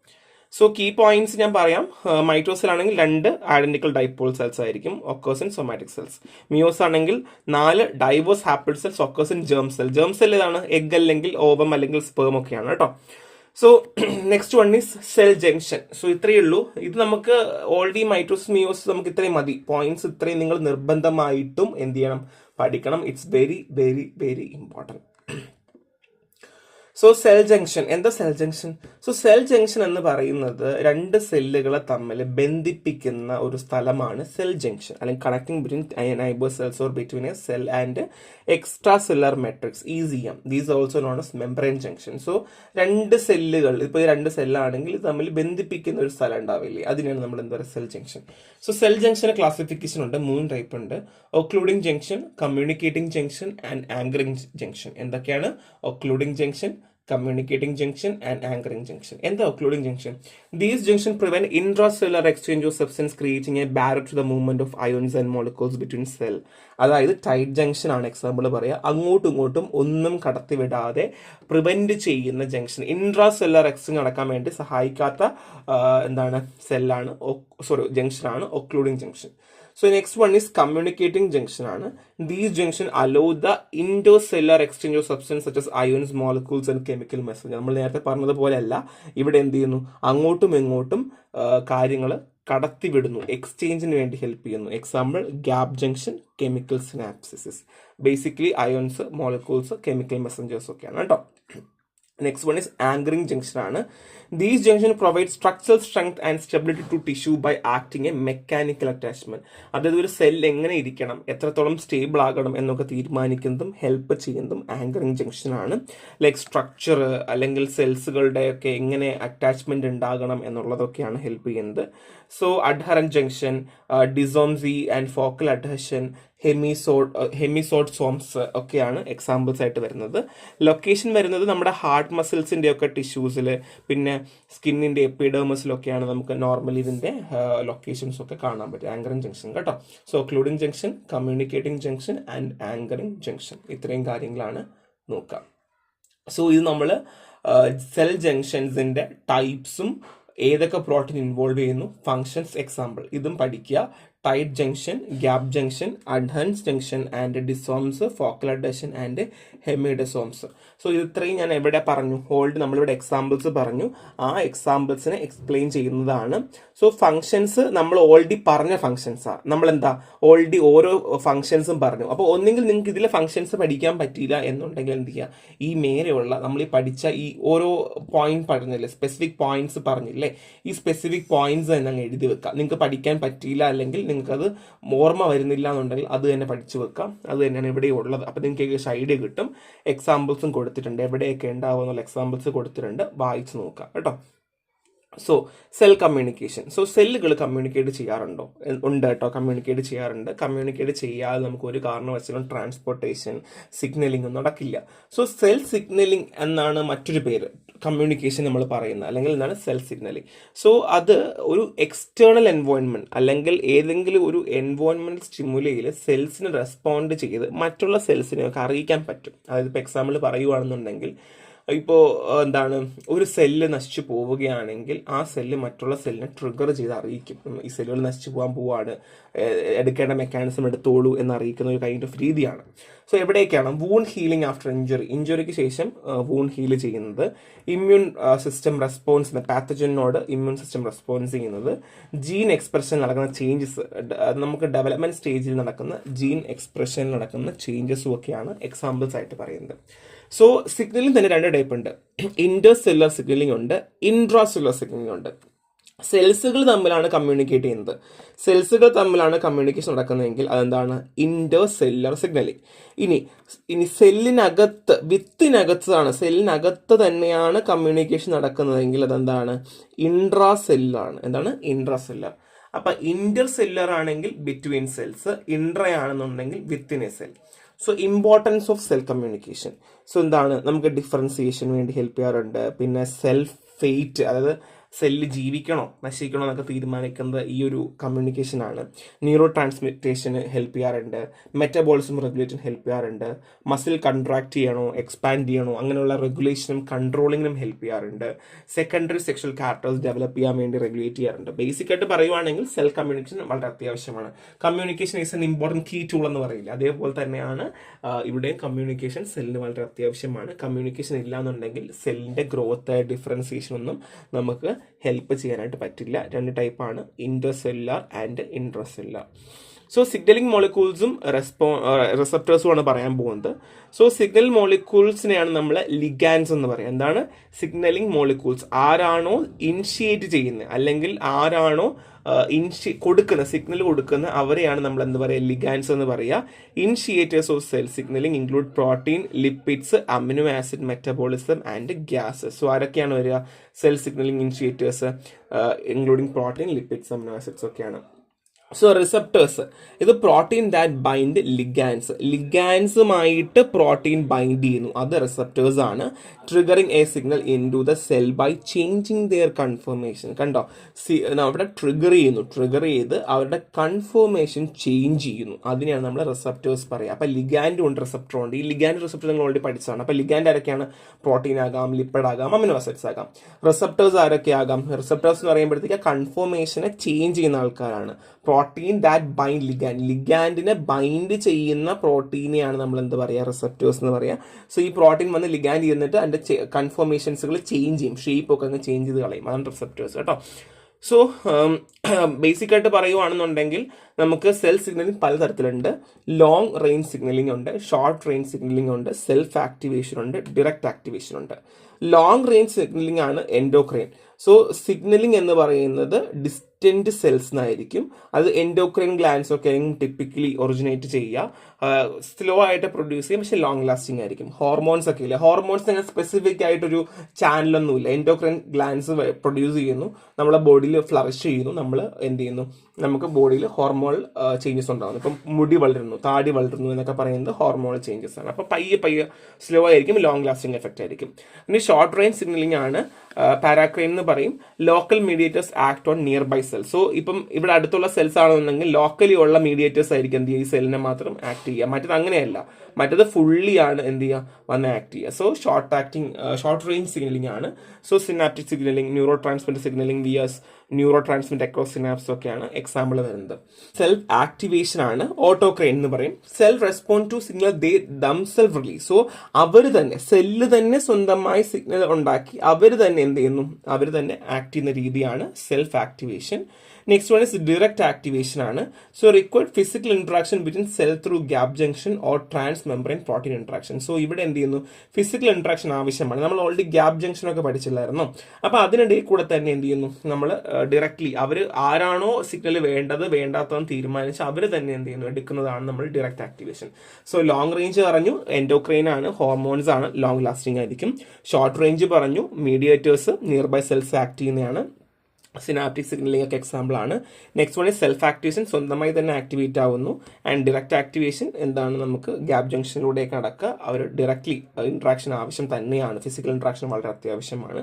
So key points ഞാൻ പറയാം. മൈറ്റോസിലാണെങ്കിൽ 2 ഐഡന്റിക്കൽ ഡൈപോൾ സെൽസ് ആയിരിക്കും, occurs in somatic cells. Meiosis ആണെങ്കിൽ 4 diverse haploid cells, occurs in germ cell. Germ cell ഏതാണ്? എഗ് അല്ലെങ്കിൽ ഓവം അല്ലെങ്കിൽ സ്പേം ഒക്കെയാണ് കേട്ടോ. So next one is cell junction. So ഇത്രയേ ഉള്ളൂ. ഇത് നമുക്ക് ഓൾറെഡി മൈറ്റോസിസ് മിയോസിസ് നമുക്ക് ഇത്രയും മതി. പോയിന്റ്സ് ഇത്രയും നിങ്ങൾ നിർബന്ധമായിട്ടും എന്ത് ചെയ്യണം? പഠിക്കണം. It's very very very important. So cell junction. എന്താ cell junction? So cell junction എന്ന് പറയുന്നത് 2 സെല്ലുകളെ തമ്മിൽ ബന്ധിപ്പിക്കുന്ന ഒരു സ്ഥലമാണ് സെൽ ജംഗ്ഷൻ, അല്ലെങ്കിൽ connecting between neighbour cells or between a cell and extra cellular matrix, ECM. These also known as membrane junction. So 2 സെല്ലുകൾ, ഇപ്പോൾ 2 സെല്ലാണെങ്കിൽ ഇത് തമ്മിൽ ബന്ധിപ്പിക്കുന്ന ഒരു സ്ഥലം ഉണ്ടാവില്ലേ, അതിനാണ് നമ്മൾ എന്താ പറയുക? Cell junction. സോ സെൽ ജംഗ്ഷന് ക്ലാസിഫിക്കേഷൻ ഉണ്ട്, 3 ടൈപ്പ് ഉണ്ട്. Occluding junction, communicating junction and anchoring junction. എന്തൊക്കെയാണ്? Occluding junction, communicating junction and anchoring junction. And the occluding junction, these junction prevent intracellular exchange of substance, creating a barrier to the movement of ions and molecules between cell. അതായത് tight junction ആണ് example പറയുക. അങ്ങോട്ടും ഇങ്ങോട്ടും ഒന്നും കടത്തിവിടാതെ prevent ചെയ്യുന്ന junction, intracellular exchange നടക്കാൻ വേണ്ടി സഹായിക്കാത്ത എന്താണ് സെല്ലാണ്, ജംഗ്ഷനാണ് occluding junction. So next one is communicating junction ആണ്. These junction allow the intercellular exchange of substance such as ions, molecules and chemical message. നമ്മൾ നേരത്തെ പറഞ്ഞതുപോലെയല്ല, ഇവിടെ എന്ത് ചെയ്യുന്നു? അങ്ങോട്ടും ഇങ്ങോട്ടും കാര്യങ്ങൾ കടത്തിവിടുന്നു, എക്സ്ചേഞ്ചിന് വേണ്ടി ഹെൽപ്പ് ചെയ്യുന്നു. Example gap junction, chemical synapses. Basically ions, molecules, chemical messengers ഒക്കെയാണ് കേട്ടോ. Next one is anchoring junction ആണ്. These junction provide structural strength and stability to tissue by acting a mechanical attachment. അതായത് ഒരു സെൽ എങ്ങനെ ഇരിക്കണം, എത്രത്തോളം stable ആകണം എന്നൊക്കെ തീരുമാനിക്കുന്നതും ഹെൽപ്പ് ചെയ്യുന്നതും ആങ്കറിംഗ് ജംഗ്ഷൻ ആണ്. ലൈക്ക് സ്ട്രക്ചർ അല്ലെങ്കിൽ സെൽസുകളുടെ ഒക്കെ എങ്ങനെ അറ്റാച്ച്മെന്റ് ഉണ്ടാകണം എന്നുള്ളതൊക്കെയാണ് ഹെൽപ്പ് ചെയ്യുന്നത്. So adherent junction, desmosomes and focal adhesion, hemidesmosomes ഒക്കെയാണ് എക്സാമ്പിൾസ് ആയിട്ട് വരുന്നത്. ലൊക്കേഷൻ വരുന്നത് നമ്മുടെ ഹാർട്ട് മസിൽസിന്റെ ഒക്കെ ടിഷ്യൂസിൽ, പിന്നെ സ്കിന്നിന്റെ എപ്പിഡേമസിലൊക്കെയാണ് നമുക്ക് നോർമലി ഇതിന്റെ ലൊക്കേഷൻസ് ഒക്കെ കാണാൻ പറ്റും. ആങ്കറിംഗ് ജംഗ്ഷൻ കേട്ടോ. So ഒക്ലൂഡിംഗ് junction, communicating junction and anchoring junction, ഇത്രയും കാര്യങ്ങളാണ് നോക്കാം. സോ ഇത് നമ്മൾ സെൽ ജംഗ്ഷൻസിന്റെ ടൈപ്സും ഏതൊക്കെ പ്രോട്ടീൻ ഇൻവോൾവ് ചെയ്യുന്നു, ഫങ്ഷൻസ്, എക്സാമ്പിൾ ഇതും പഠിക്കുക. Tight junction, gap junction, adherens junction and desmosomes, focal adhesion and hemidesmosomes. So ഇത് ഇത്രയും ഞാൻ എവിടെ പറഞ്ഞു? ഓൾറെഡി നമ്മളിവിടെ എക്സാമ്പിൾസ് പറഞ്ഞു. ആ എക്സാമ്പിൾസിനെ എക്സ്പ്ലെയിൻ ചെയ്യുന്നതാണ്. സോ ഫങ്ഷൻസ് നമ്മൾ ഓൾറെഡി പറഞ്ഞ ഫങ്ഷൻസാണ്. നമ്മളെന്താ ഓൾറെഡി ഓരോ ഫങ്ഷൻസും പറഞ്ഞു. അപ്പോൾ ഒന്നെങ്കിൽ നിങ്ങൾക്ക് ഇതിലെ ഫങ്ഷൻസ് പഠിക്കാൻ പറ്റിയില്ല എന്നുണ്ടെങ്കിൽ എന്ത് ചെയ്യുക? ഈ മേലെയുള്ള നമ്മൾ ഈ പഠിച്ച ഈ ഓരോ പോയിന്റ് പറഞ്ഞില്ലേ, സ്പെസിഫിക് പോയിന്റ്സ് പറഞ്ഞില്ലേ, ഈ സ്പെസിഫിക് പോയിന്റ്സ് തന്നെ അങ്ങ് എഴുതി വെക്കുക. നിങ്ങൾക്ക് പഠിക്കാൻ പറ്റിയില്ല അല്ലെങ്കിൽ നിങ്ങൾക്കത് ഓർമ്മ വരുന്നില്ല എന്നുണ്ടെങ്കിൽ അത് തന്നെ പഠിച്ചു വെക്കാം. അത് തന്നെയാണ് ഇവിടെ ഉള്ളത്. അപ്പോൾ നിങ്ങൾക്ക് ഐഡിയ കിട്ടും. എക്സാമ്പിൾസും കൊടുത്തിട്ടുണ്ട്, എവിടെയൊക്കെ ഉണ്ടാവും എന്നുള്ള എക്സാമ്പിൾസ് കൊടുത്തിട്ടുണ്ട്, വായിച്ച് നോക്കാം കേട്ടോ. So cell communication. സോ സെല്ലുകൾ കമ്മ്യൂണിക്കേറ്റ് ചെയ്യാറുണ്ടോ? ഉണ്ട് കേട്ടോ, കമ്മ്യൂണിക്കേറ്റ് ചെയ്യാറുണ്ട്. കമ്മ്യൂണിക്കേറ്റ് ചെയ്യാതെ നമുക്ക് ഒരു കാരണവശാലും ട്രാൻസ്പോർട്ടേഷൻ, സിഗ്നലിംഗ് ഒന്നും നടക്കില്ല. സോ സെൽ സിഗ്നലിംഗ് എന്നാണ് മറ്റൊരു പേര് കമ്മ്യൂണിക്കേഷൻ നമ്മൾ പറയുന്നത്, അല്ലെങ്കിൽ എന്താണ് സെൽ സിഗ്നലിംഗ്. സോ അത് ഒരു എക്സ്റ്റേണൽ എൻവയോൺമെന്റ് അല്ലെങ്കിൽ ഏതെങ്കിലും ഒരു എൻവയോൺമെന്റ് സ്റ്റിമുലയിൽ സെൽസിന് റെസ്പോണ്ട് ചെയ്ത് മറ്റുള്ള സെൽസിനെയൊക്കെ അറിയിക്കാൻ പറ്റും. അതായത് ഇപ്പോൾ എക്സാമ്പിൾ പറയുകയാണെന്നുണ്ടെങ്കിൽ, ഇപ്പോൾ എന്താണ്, ഒരു സെല്ല് നശിച്ചു പോവുകയാണെങ്കിൽ ആ സെല്ല് മറ്റുള്ള സെല്ലിനെ ട്രിഗർ ചെയ്ത് അറിയിക്കും. ഈ സെല്ലുകൾ നശിച്ചു പോകാൻ പോവാണ്, എടുക്കേണ്ട മെക്കാനിസം എടുത്തോളൂ എന്നറിയിക്കുന്ന ഒരു കൈൻഡ് ഓഫ് രീതിയാണ്. സോ എവിടേക്കാണ് വൂണ്ട് ഹീലിംഗ് ആഫ്റ്റർ ഇഞ്ചുറിക്ക് ശേഷം വൂണ്ട് ഹീൽ ചെയ്യുന്നത്, ഇമ്മ്യൂൺ സിസ്റ്റം റെസ്പോൺസ്, പാത്തജനോട് ഇമ്മ്യൂൺ സിസ്റ്റം റെസ്പോൺസ് ചെയ്യുന്നത്, ജീൻ എക്സ്പ്രഷൻ നടക്കുന്ന ചേഞ്ചസ്, നമുക്ക് ഡെവലപ്മെന്റ് സ്റ്റേജിൽ നടക്കുന്ന ജീൻ എക്സ്പ്രഷനിൽ നടക്കുന്ന ചേഞ്ചസും ഒക്കെയാണ് എക്സാമ്പിൾസ് ആയിട്ട് പറയുന്നത്. സോ സിഗ്നലിംഗ് തന്നെ 2 ടൈപ്പ് ഉണ്ട്. ഇന്റർസെല്ലുലർ സിഗ്നലിംഗ് ഉണ്ട്, ഇൻട്രാസെല്ലുലർ സിഗ്നലിംഗ് ഉണ്ട്. സെൽസുകൾ തമ്മിലാണ് കമ്മ്യൂണിക്കേറ്റ് ചെയ്യുന്നത്. സെൽസുകൾ തമ്മിലാണ് കമ്മ്യൂണിക്കേഷൻ നടക്കുന്നതെങ്കിൽ അതെന്താണ്? Inter cellular signalling. ഇനി സെല്ലിനകത്ത്, വിത്തിനകത്താണ്, സെല്ലിനകത്ത് തന്നെയാണ് കമ്മ്യൂണിക്കേഷൻ നടക്കുന്നതെങ്കിൽ അതെന്താണ്? ഇൻട്രാ സെല്ലുലാണ്. എന്താണ്? Intra cellular. അപ്പൊ ഇന്റർ സെല്ലുലർ ആണെങ്കിൽ ബിറ്റ്വീൻ സെൽസ്, ഇൻട്രാ ആണെന്നുണ്ടെങ്കിൽ within A cell. So importance of cell communication. So എന്താണ്? നമുക്ക് ഡിഫറൻസിയേഷൻ വേണ്ടി ഹെൽപ്പ് ചെയ്യാറുണ്ട്. പിന്നെ സെൽഫ് ഫെയ്റ്റ്, അതായത് സെല്ല് ജീവിക്കണോ നശിക്കണോ എന്നൊക്കെ തീരുമാനിക്കുന്നത് ഈ ഒരു കമ്മ്യൂണിക്കേഷനാണ്. ന്യൂറോ ട്രാൻസ്മിറ്റേഷന് ഹെൽപ്പ് ചെയ്യാറുണ്ട്. മെറ്റബോളിസം റെഗുലേഷൻ ഹെൽപ്പ് ചെയ്യാറുണ്ട്. മസിൽ കൺട്രാക്ട് ചെയ്യണോ എക്സ്പാൻഡ് ചെയ്യണോ അങ്ങനെയുള്ള റെഗുലേഷനും കൺട്രോളിങ്ങിനും ഹെൽപ്പ് ചെയ്യാറുണ്ട്. സെക്കൻഡറി സെക്ഷൽ ക്യാരക്ടേഴ്സ് ഡെവലപ്പ് ചെയ്യാൻ വേണ്ടി റെഗുലേറ്റ് ചെയ്യാറുണ്ട്. ബേസിക് ആയിട്ട് പറയുവാണെങ്കിൽ സെൽ കമ്മ്യൂണിക്കേഷൻ വളരെ അത്യാവശ്യമാണ്. Communication is an important key tool എന്ന് പറയില്ല, അതേപോലെ തന്നെയാണ് ഇവിടെയും കമ്മ്യൂണിക്കേഷൻ സെല്ലിന് വളരെ അത്യാവശ്യമാണ്. കമ്മ്യൂണിക്കേഷൻ ഇല്ലാന്നുണ്ടെങ്കിൽ സെല്ലിന്റെ ഗ്രോത്ത്, ഡിഫറൻസിയേഷൻ ഒന്നും നമുക്ക് ഹെൽപ്പ് ചെയ്യാനായിട്ട് പറ്റില്ല. രണ്ട് ടൈപ്പാണ്, inter cellular and intra cellular. So signalling മോളിക്യൂൾസും റിസപ്റ്റേഴ്സും ആണ് പറയാൻ പോകുന്നത്. സോ സിഗ്നൽ മോളിക്യൂൾസിനെയാണ് നമ്മൾ ലിഗാൻസ് എന്ന് പറയുക. എന്താണ്? സിഗ്നലിംഗ് മോളിക്യൂൾസ് ആരാണോ ഇനിഷ്യേറ്റ് ചെയ്യുന്നത് അല്ലെങ്കിൽ ആരാണോ കൊടുക്കുന്ന സിഗ്നൽ കൊടുക്കുന്ന അവരെയാണ് നമ്മൾ എന്ത് പറയുക? ലിഗാൻസ് എന്ന് പറയുക. Initiators of cell signalling include protein, lipids, amino acid metabolism and gases. So ആരൊക്കെയാണ് വരിക? Cell signalling initiators including protein, lipids, amino acids ഒക്കെയാണ്. സോ റിസപ്റ്റേഴ്സ്, ഇത് പ്രോട്ടീൻ ദാറ്റ് ബൈൻഡ് ലിഗാൻസ്, ലിഗാൻസുമായിട്ട് പ്രോട്ടീൻ ബൈൻഡ് ചെയ്യുന്നു, അത് റിസപ്റ്റേഴ്സ് ആണ്. Triggering a signal into the cell by changing their conformation. കണ്ടോ? അവിടെ ട്രിഗർ ചെയ്യുന്നു, ട്രിഗർ ചെയ്ത് അവരുടെ കൺഫർമേഷൻ ചേഞ്ച് ചെയ്യുന്നു, അതിനെയാണ് നമ്മൾ റിസപ്റ്റേഴ്സ് പറയുക. അപ്പൊ ലിഗാൻഡും ഉണ്ട്, റിസപ്റ്ററും ഉണ്ട്. ഈ ലിഗാൻഡ് റിസപ്റ്റർ നിങ്ങൾ ഓൾറെഡി പഠിച്ചതാണ്. അപ്പൊ ലിഗാൻഡ് ആരൊക്കെയാണ്? പ്രോട്ടീൻ ആകാം, ലിപ്പിഡ് ആകാം, അമിനോ ആസിഡ്സ് ആകാം. റിസപ്റ്റേഴ്സ് ആരൊക്കെ ആകാം? റിസപ്റ്റേഴ്സ് എന്ന് പറയുമ്പോഴത്തേക്ക് കൺഫർമേഷനെ ചേഞ്ച് ചെയ്യുന്ന ആൾക്കാരാണ്. പ്രോട്ടീൻ ദാറ്റ് ബൈൻഡ് ലിഗാൻഡ്, ലിഗാൻഡിനെ ബൈൻഡ് ചെയ്യുന്ന പ്രോട്ടീനെയാണ് നമ്മൾ എന്ത് പറയുക? റിസപ്റ്റേഴ്സ് എന്ന് പറയുക. സോ ഈ പ്രോട്ടീൻ വന്ന് ലിഗാൻഡ് ചെയ്യുന്നിട്ട് അതിന്റെ കൺഫർമേഷൻസുകൾ ചേഞ്ച് ചെയ്യും, ഷേപ്പ് ഒക്കെ അങ്ങ് ചേഞ്ച് ചെയ്ത് കളയും, അതാണ് റിസപ്റ്റേഴ്സ് കേട്ടോ. സോ ബേസിക് ആയിട്ട് പറയുവാണെന്നുണ്ടെങ്കിൽ നമുക്ക് സെൽ സിഗ്നലിംഗ് പലതരത്തിലുണ്ട്. ലോങ് റേഞ്ച് സിഗ്നലിംഗ് ഉണ്ട്, ഷോർട്ട് റേഞ്ച് സിഗ്നലിംഗ് ഉണ്ട്, സെൽഫ് ആക്ടിവേഷൻ ഉണ്ട്, ഡയറക്റ്റ് ആക്ടിവേഷൻ ഉണ്ട്. ലോങ് റേഞ്ച് സിഗ്നലിംഗ് ആണ് എൻഡോക്രൈൻ. സോ സിഗ്നലിംഗ് എന്ന് പറയുന്നത് ഡിസ്റ്റന്റ് സെൽസ് എന്നായിരിക്കും. അത് എൻഡോക്രൈൻ ഗ്ലാൻഡ്സ് ഒക്കെ ആയിരിക്കും ടിപ്പിക്കലി ഒറിജിനേറ്റ് ചെയ്യുക. സ്ലോ ആയിട്ട് പ്രൊഡ്യൂസ് ചെയ്യും, പക്ഷെ ലോങ് ലാസ്റ്റിംഗ് ആയിരിക്കും. ഹോർമോൺസ് ഒക്കെ ഇല്ല, ഹോർമോൺസ് അങ്ങനെ സ്പെസിഫിക് ആയിട്ടൊരു ചാനലൊന്നുമില്ല. എൻഡോക്രൈൻ ഗ്ലാൻഡ്സ് പ്രൊഡ്യൂസ് ചെയ്യുന്നു, നമ്മളെ ബോഡിയിൽ ഫ്ലറിഷ് ചെയ്യുന്നു, നമ്മൾ എന്ത് ചെയ്യുന്നു? നമുക്ക് ബോഡിയിൽ ഹോർമോൺ ചേഞ്ചസ് ഉണ്ടാകുന്നു. ഇപ്പം മുടി വളരുന്നു, താടി വളരുന്നു എന്നൊക്കെ പറയുന്നത് ഹോർമോണൽ ചേഞ്ചസ് ആണ്. അപ്പോൾ പയ്യെ സ്ലോ ആയിരിക്കും, ലോങ് ലാസ്റ്റിംഗ് എഫക്റ്റ് ആയിരിക്കും. ഇനി ഷോർട്ട് റേഞ്ച് സിഗ്നലിംഗ് ആണ്, പാരാക്രൈൻ എന്ന് പറയും. Local mediators act on nearby cells. So ഇപ്പം ഇവിടെ അടുത്തുള്ള സെൽസ് ആണെന്നുണ്ടെങ്കിൽ ലോക്കലി ഉള്ള മീഡിയേറ്റേഴ്സ് ആയിരിക്കും എന്ത് ചെയ്യുക? ഈ സെല്ലിനെ മാത്രം ആക്ട് ചെയ്യുക. മറ്റത് അങ്ങനെയല്ല, മറ്റത് ഫുള്ളി ആണ് എന്ത് ചെയ്യുക? വന്ന് ആക്ട് ചെയ്യുക. സോ ഷോർട്ട് റേഞ്ച് സിഗ്നലിംഗ് ആണ്. So synaptic signalling, neurotransmitter signalling via neuro transmit across synapse ഒക്കെയാണ് എക്സാമ്പിൾ വരുന്നത്. സെൽഫ് ആക്ടിവേഷൻ ആണ്, ഓട്ടോക്രൈൻ എന്ന് പറയും. Self respond to signal they themselves release. So അവർ തന്നെ, സെല്ല് തന്നെ സ്വന്തമായി സിഗ്നൽ ഉണ്ടാക്കി അവർ തന്നെ എന്ത് ചെയ്യുന്നു? അവർ തന്നെ ആക്ട് ചെയ്യുന്ന രീതിയാണ് self activation. Next one is direct activation ആണ്. So required physical interaction between cell through gap junction or transmembrane protein interaction. So ഇവിടെ എന്ത് ചെയ്യുന്നു? ഫിസിക്കൽ ഇന്ററാക്ഷൻ ആവശ്യമാണ്. നമ്മൾ ഓൾറെഡി ഗ്യാപ് ജംഗ്ഷൻ ഒക്കെ പഠിച്ചില്ലായിരുന്നു. അപ്പൊ അതിനിടയിൽ കൂടെ തന്നെ എന്ത് ചെയ്യുന്നു? നമ്മൾ ഡയറക്ട്ലി അവർ ആരാണോ സിഗ്നൽ വേണ്ടാത്തതെന്ന് തീരുമാനിച്ച് അവർ തന്നെ എന്ത് ചെയ്യുന്നു? എടുക്കുന്നതാണ് നമ്മൾ direct activation. So long range പറഞ്ഞു, എൻഡോക്രൈൻ ആണ്, ഹോർമോൺസ് ആണ്, ലോങ് ലാസ്റ്റിംഗ് ആയിരിക്കും. ഷോർട്ട് റേഞ്ച് പറഞ്ഞു, mediators nearby cells act ചെയ്യുന്നതാണ്. സിനാപ്റ്റിക് സിഗ്നലിംഗ് ഒക്കെ എക്സാമ്പിൾ ആണ്. നെക്സ്റ്റ് വൺ സെൽഫ് ആക്ടിവേഷൻ, സ്വന്തമായി തന്നെ ആക്ടിവേറ്റ് ആവുന്നു. ആൻഡ് ഡയറക്റ്റ് ആക്ടിവേഷൻ എന്താണ്? നമുക്ക് ഗ്യാപ് ജംഗ്ഷനിലൂടെയൊക്കെ നടക്കുക, അവർ ഡയറക്ട്ലി ഇന്ററാക്ഷൻ ആവശ്യം തന്നെയാണ്, ഫിസിക്കൽ ഇന്ററാക്ഷൻ വളരെ അത്യാവശ്യമാണ്.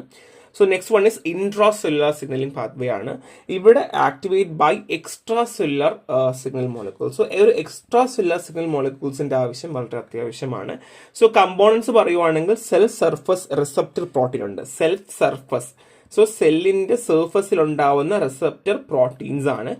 So next one is intracellular signalling pathway ആണ്. ഇവിടെ activate by extracellular signal molecules. So ഒരു എക്സ്ട്രാ സെല്ലുലാർ സിഗ്നൽ മോളിക്യൂൾസിന്റെ ആവശ്യം വളരെ അത്യാവശ്യമാണ്. സോ കമ്പോണൻസ് പറയുവാണെങ്കിൽ സെൽ സർഫസ് റിസപ്റ്റർ പ്രോട്ടീൻ ഉണ്ട്, സെൽഫ് സർഫസ്. സോ സെല്ലിന്റെ സർഫസിൽ ഉണ്ടാവുന്ന റിസപ്റ്റർ പ്രോട്ടീൻസ് ആണ്.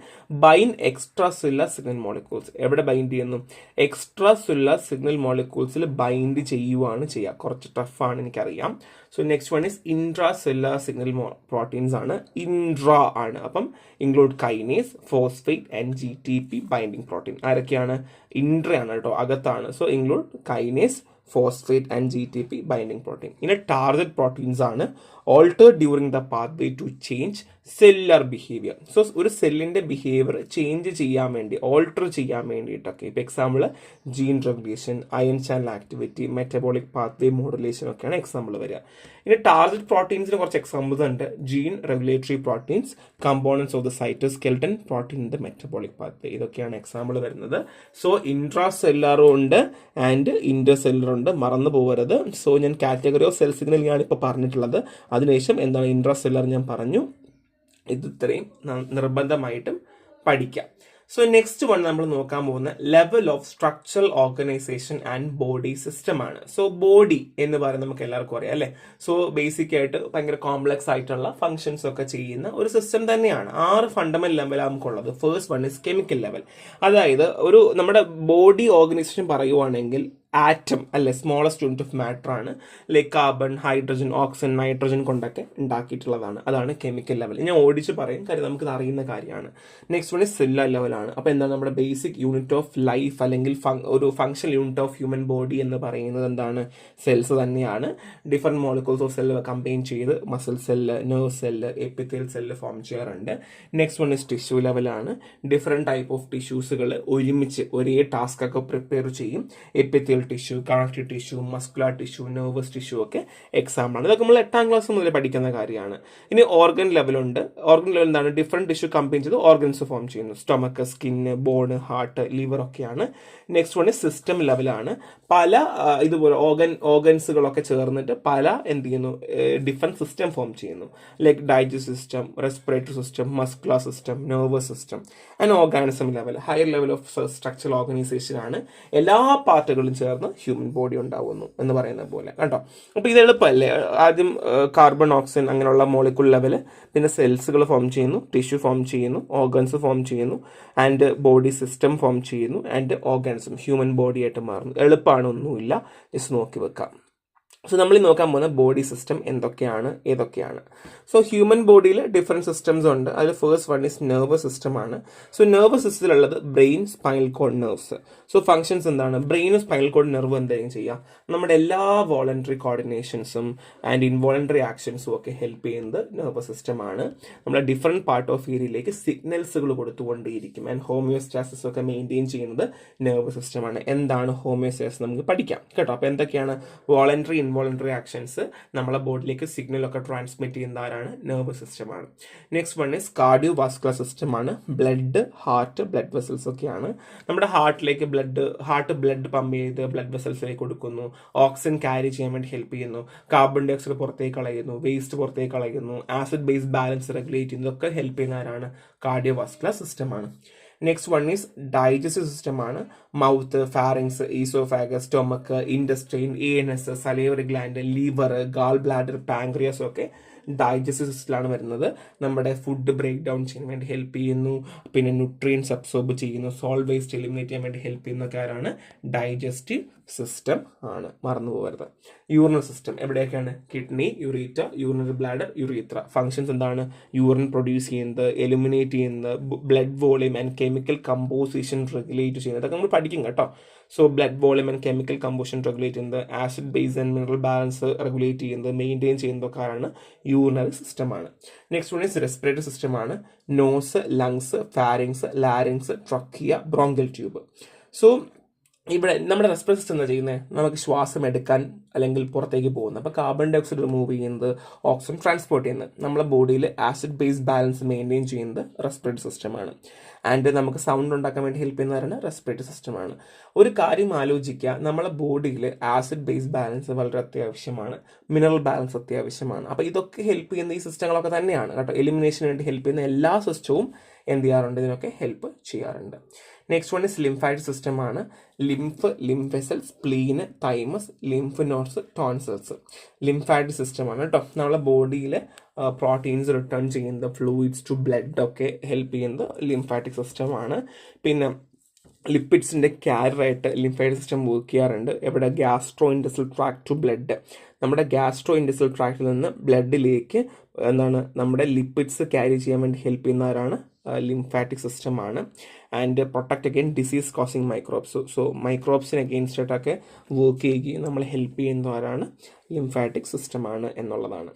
Bind extracellular signal molecules. എവിടെ ബൈൻഡ് ചെയ്യുന്നു? എക്സ്ട്രാ സെല്ലുലാർ സിഗ്നൽ മോളിക്യൂൾസിൽ ബൈൻഡ് ചെയ്യുവാണ് ചെയ്യുക. കുറച്ച് ടഫാണ്, എനിക്കറിയാം. So next one is intra cellular signal proteins ആണ്, ഇൻട്രാ ആണ്. അപ്പം include kinase, phosphate and GTP binding protein. ആരൊക്കെയാണ്? ഇൻട്രാ ആണ് കേട്ടോ, അകത്താണ്. So include kinase, phosphate and GTP binding protein. ഇനി ടാർഗറ്റ് പ്രോട്ടീൻസ് ആണ്, alter during the pathway to change cellular behaviour. So ഒരു സെല്ലിന്റെ ബിഹേവിയർ ചേഞ്ച് ചെയ്യാൻ വേണ്ടി, ഓൾട്ടർ ചെയ്യാൻ വേണ്ടിയിട്ടൊക്കെ, ഇപ്പൊ example gene regulation, ion channel activity, metabolic pathway modulation ഒക്കെയാണ് എക്സാമ്പിൾ വരിക. ഇനി ടാർഗറ്റ് പ്രോട്ടീൻസിന് കുറച്ച് എക്സാമ്പിൾസ് ഉണ്ട്. Gene regulatory proteins, components of the cytoskeleton, protein in the metabolic pathway, ഇതൊക്കെയാണ് എക്സാമ്പിൾ വരുന്നത്. സോ ഇൻട്രാ സെല്ലുലാറും ഉണ്ട് ആൻഡ് ഇന്റർ സെല്ലുലർ ഉണ്ട്, മറന്നു പോകരുത്. സോ ഞാൻ കാറ്റഗറി ഓഫ് സെൽ സിഗ്നൽ ഞാനിപ്പോൾ പറഞ്ഞിട്ടുള്ളത്. അതിനുശേഷം എന്താണ് ഇൻട്രാ സെല്ലുലാർ ഞാൻ പറഞ്ഞു. ഇത് ഇത്രയും നിർബന്ധമായിട്ടും പഠിക്കാം. സോ നെക്സ്റ്റ് വൺ നമ്മൾ നോക്കാൻ പോകുന്ന level of structural organisation and body system ആണ്. സോ ബോഡി എന്ന് പറയുന്നത് നമുക്ക് എല്ലാവർക്കും അറിയാം അല്ലേ. സോ ബേസിക് ആയിട്ട് ഭയങ്കര കോംപ്ലക്സ് ആയിട്ടുള്ള ഫംഗ്ഷൻസ് ഒക്കെ ചെയ്യുന്ന ഒരു സിസ്റ്റം തന്നെയാണ്. 6 ഫണ്ടമെന്റൽ ലെവലാണ് നമുക്കുള്ളത്. First one is chemical level. അതായത് ഒരു നമ്മുടെ ബോഡി ഓർഗനൈസേഷൻ പറയുവാണെങ്കിൽ ആറ്റം അല്ലെ, സ്മോളസ്റ്റ് യൂണിറ്റ് ഓഫ് മാറ്റർ ആണ്. Like carbon, hydrogen, oxygen, nitrogen കൊണ്ടൊക്കെ ഉണ്ടാക്കിയിട്ടുള്ളതാണ്. അതാണ് കെമിക്കൽ ലെവൽ. ഞാൻ ഓടിച്ച് പറയും, കാര്യം നമുക്കിത് അറിയുന്ന കാര്യമാണ്. നെക്സ്റ്റ് വൺ ഇസ് സെല്ലുലാർ ലെവലാണ്. അപ്പോൾ എന്താണ് നമ്മുടെ ബേസിക് യൂണിറ്റ് ഓഫ് ലൈഫ് അല്ലെങ്കിൽ ഒരു functional unit of human body എന്ന് പറയുന്നത് എന്താണ്? സെൽസ് തന്നെയാണ്. Different molecules of cell combine ചെയ്ത് muscle cell, nerve cell, epithelial cell form ചെയ്യാറുണ്ട്. നെക്സ്റ്റ് വൺ ഇസ് ടിഷ്യൂ ലെവലാണ്. ഡിഫറെന്റ് ടൈപ്പ് ഓഫ് ടിഷ്യൂസുകൾ ഒരുമിച്ച് ഒരേ ടാസ്ക് ഒക്കെ പ്രിപ്പയർ ചെയ്യും. Epithelial tissue, connective tissue, muscular tissue, nervous tissue ഒക്കെ എക്സാമ്പിൾ ആണ്. ഇതൊക്കെ നമ്മൾ 8ാം ക്ലാസ് മുതൽ പഠിക്കുന്ന കാര്യമാണ്. ഇനി ഓർഗൻ ലെവലുണ്ട്. ഓർഗൻ ലെവൽ എന്താണ്? ഡിഫറെന്റ് ടിഷ്യൂ കമ്പൈൻ ചെയ്ത് ഓർഗൻസ് ഫോം ചെയ്യുന്നു. Stomach, skin, born, heart, liver ഒക്കെയാണ്. നെക്സ്റ്റ് വൺ സിസ്റ്റം ലെവലാണ്. പല ഇതുപോലെ ഓർഗൻസുകളൊക്കെ ചേർന്നിട്ട് പല എന്ത് ചെയ്യുന്നു, ഡിഫറെന്റ് സിസ്റ്റം ഫോം ചെയ്യുന്നു. Like digestive system, respiratory system, muscular system, nervous system and organism level. Higher level of structural organisation ആണ്. എല്ലാ പാർട്ടുകളും ചേർന്ന് ഹ്യൂമൻ ബോഡി ഉണ്ടാവുന്നു എന്ന് പറയുന്ന പോലെ കേട്ടോ. അപ്പൊ ഇത് എളുപ്പമല്ലേ? ആദ്യം കാർബൺ, ഓക്സിജൻ അങ്ങനെയുള്ള മോളിക്യൂൾ ലെവല്, പിന്നെ സെൽസുകൾ ഫോം ചെയ്യുന്നു, ടിഷ്യൂ ഫോം ചെയ്യുന്നു, ഓർഗൻസ് ഫോം ചെയ്യുന്നു, ആൻഡ് ബോഡി സിസ്റ്റം ഫോം ചെയ്യുന്നു, ആൻഡ് ഓർഗാനിസം ഹ്യൂമൻ ബോഡി ആയിട്ട് മാറുന്നു. എളുപ്പമാണ്, ഒന്നുമില്ല, ജസ്റ്റ് നോക്കി വെക്കാം. സോ നമ്മൾ നോക്കാൻ പോകുന്ന ബോഡി സിസ്റ്റം എന്തൊക്കെയാണ്, ഏതൊക്കെയാണ്. സോ ഹ്യൂമൻ ബോഡിയിൽ ഡിഫറെന്റ് സിസ്റ്റംസ് ഉണ്ട്. അതിൽ first one is nervous system ആണ്. സോ നെർവസ് സിസ്റ്റത്തിലുള്ളത് brain, spinal cord, nerves. So functions എന്താണ്? ബ്രെയിനും സ്പൈനൽ കോഡ്, നെർവ് എന്തായാലും ചെയ്യുക, നമ്മുടെ എല്ലാ വോളണ്ടറി കോർഡിനേഷൻസും ആൻഡ് ഇൻവോളണ്ടറി ആക്ഷൻസും ഒക്കെ ഹെൽപ്പ് ചെയ്യുന്നത് നെർവസ് സിസ്റ്റം ആണ്. നമ്മുടെ ഡിഫറെന്റ് പാർട്ട് ഓഫ് ഏരിയയിലേക്ക് സിഗ്നൽസുകൾ കൊടുത്തുകൊണ്ടേയിരിക്കും. ആൻഡ് ഹോമിയോസ്റ്റാസിസ് ഒക്കെ മെയിൻറ്റെയിൻ ചെയ്യുന്നത് നെർവസ് സിസ്റ്റം ആണ്. എന്താണ് ഹോമിയോസ്റ്റാസിസ് നമുക്ക് പഠിക്കാം കേട്ടോ. അപ്പോൾ എന്തൊക്കെയാണ്? വോളണ്ടറി, ഇൻവോളണ്ടറി ആക്ഷൻസ് നമ്മളെ ബോഡിയിലേക്ക് സിഗ്നൽ ഒക്കെ ട്രാൻസ്മിറ്റ് ചെയ്യുന്ന ആരാണ്? നെർവസ് സിസ്റ്റം ആണ്. Next one is cardio vascular system ആണ്. ബ്ലഡ്, ഹാർട്ട്, ബ്ലഡ് വെസൽസ് ഒക്കെയാണ്. നമ്മുടെ ഹാർട്ടിലേക്ക് ബ്ലഡ് പമ്പ് ചെയ്ത് ബ്ലഡ് വെസൽസിലേക്ക് കൊടുക്കുന്നു. ഓക്സിജൻ ക്യാരി ചെയ്യാൻ വേണ്ടി ഹെൽപ്പ് ചെയ്യുന്നു. കാർബൺ ഡൈ ഓക്സൈഡ് പുറത്തേക്ക് കളയുന്നു. വേസ്റ്റ് പുറത്തേക്ക് കളയുന്നു. ആസിഡ് ബേസ് ബാലൻസ് റെഗുലേറ്റ് ചെയ്യുന്നതൊക്കെ ഹെൽപ്പ് ചെയ്യുന്ന ആരാണ്? കാർഡിയോ വാസ്കുലർ സിസ്റ്റം ആണ്. Next one is digestive system ആണ്. Mouth, pharynx, oesophagus, stomach, intestine, ANS, salivary gland, liver, gall bladder, pancreas ഒക്കെ ഡൈജസ്റ്റീവ് സിസ്റ്റത്തിലാണ് വരുന്നത്. നമ്മുടെ ഫുഡ് ബ്രേക്ക് ഡൗൺ ചെയ്യാൻ വേണ്ടി ഹെൽപ്പ് ചെയ്യുന്നു. പിന്നെ ന്യൂട്രിയൻസ് അബ്സോർബ് ചെയ്യുന്നു. സോൾട്ട് വേസ്റ്റ് എലിമിനേറ്റ് ചെയ്യാൻ വേണ്ടി ഹെൽപ്പ് ചെയ്യുന്ന കാര്യമാണ് ഡൈജസ്റ്റീവ് സിസ്റ്റം ആണ്, മറന്നു പോകരുത്. യൂറിനൽ സിസ്റ്റം എവിടെയൊക്കെയാണ്? Kidney, ureter, urinary bladder, urethra. Functions എന്താണ്? യൂറിൻ പ്രൊഡ്യൂസ് ചെയ്യുന്നത്, എലിമിനേറ്റ് ചെയ്യുന്നത്, blood volume and chemical composition regulate ചെയ്യുന്നത്. അതൊക്കെ നമ്മൾ പഠിക്കും കേട്ടോ. So blood volume and chemical composition regulate ചെയ്യുന്നത്, acid base and mineral balance regulate ചെയ്യുന്നത്, മെയിൻറ്റെയിൻ ചെയ്യുന്നതൊക്കെ ആരാണ്? യൂറിനറി സിസ്റ്റം ആണ്. Next one is respiratory system ആണ്. Nose, lungs, pharynx, larynx, trachea, bronchial tube. So ഇവിടെ നമ്മുടെ റെസ്പിറേറ്ററി സിസ്റ്റം എന്താ ചെയ്യുന്നത്? നമുക്ക് ശ്വാസം എടുക്കാൻ അല്ലെങ്കിൽ പുറത്തേക്ക് പോകുന്നത്. അപ്പോൾ കാർബൺ ഡൈ ഓക്സൈഡ് റിമൂവ് ചെയ്യുന്നത്, ഓക്സിജൻ ട്രാൻസ്പോർട്ട് ചെയ്യുന്നത്. നമ്മുടെ ബോഡിയിൽ ആസിഡ് ബേസ് ബാലൻസ് മെയിൻറ്റെയിൻ ചെയ്യുന്നത് റെസ്പിറേറ്ററി സിസ്റ്റമാണ്. ആൻഡ് നമുക്ക് സൗണ്ട് ഉണ്ടാക്കാൻ വേണ്ടി ഹെൽപ്പ് ചെയ്യുന്നവരാണ് റെസ്പിറേറ്ററി സിസ്റ്റമാണ്. ഒരു കാര്യം ആലോചിക്കുക, നമ്മളെ ബോഡിയിൽ ആസിഡ് ബേസ് ബാലൻസ് വളരെ അത്യാവശ്യമാണ്, മിനറൽ ബാലൻസ് അത്യാവശ്യമാണ്. അപ്പോൾ ഇതൊക്കെ ഹെൽപ്പ് ചെയ്യുന്ന ഈ സിസ്റ്റങ്ങളൊക്കെ തന്നെയാണ് കേട്ടോ. എലിമിനേഷന് വേണ്ടി ഹെൽപ്പ് ചെയ്യുന്ന എല്ലാ സിസ്റ്റവും എന്ത് ചെയ്യാറുണ്ട്? ഇതിനൊക്കെ ഹെൽപ്പ് ചെയ്യാറുണ്ട്. Next one is lymphatic system ആണ്. Lymph, lymph vessels, spleen, thymus, lymph nodes, tonsils. Lymphatic system ആണ് കേട്ടോ. നമ്മളെ ബോഡിയിലെ പ്രോട്ടീൻസ് റിട്ടേൺ ചെയ്യുന്നത്, ഫ്ലൂയിഡ്സ് ടു ബ്ലഡ് ഒക്കെ ഹെൽപ്പ് ചെയ്യുന്നത് ലിംഫാറ്റിക് സിസ്റ്റം ആണ്. പിന്നെ ലിപ്പിഡ്സിൻ്റെ ക്യാരിയറായിട്ട് ലിംഫാറ്റിക് സിസ്റ്റം വർക്ക് ചെയ്യാറുണ്ട്. എവിടെ? Gastrointestinal tract to blood. നമ്മുടെ ഗ്യാസ്ട്രോ ഇൻഡസ്ട്രിയൽ ട്രാക്റ്റിൽ നിന്ന് ബ്ലഡിലേക്ക് എന്താണ് നമ്മുടെ ലിപ്പിഡ്സ് ക്യാരി ചെയ്യാൻ വേണ്ടി ഹെൽപ്പ് ചെയ്യുന്നവരാണ് ലിംഫാറ്റിക് സിസ്റ്റം ആണ്. And protect again disease causing microbes. So മൈക്രോബ്സിന് അഗെയിൻസ്റ്റായിട്ടൊക്കെ വർക്ക് ചെയ്യുകയും നമ്മൾ ഹെൽപ്പ് ചെയ്യുന്നവരാണ് ലിംഫാറ്റിക് സിസ്റ്റം ആണ് എന്നുള്ളതാണ്.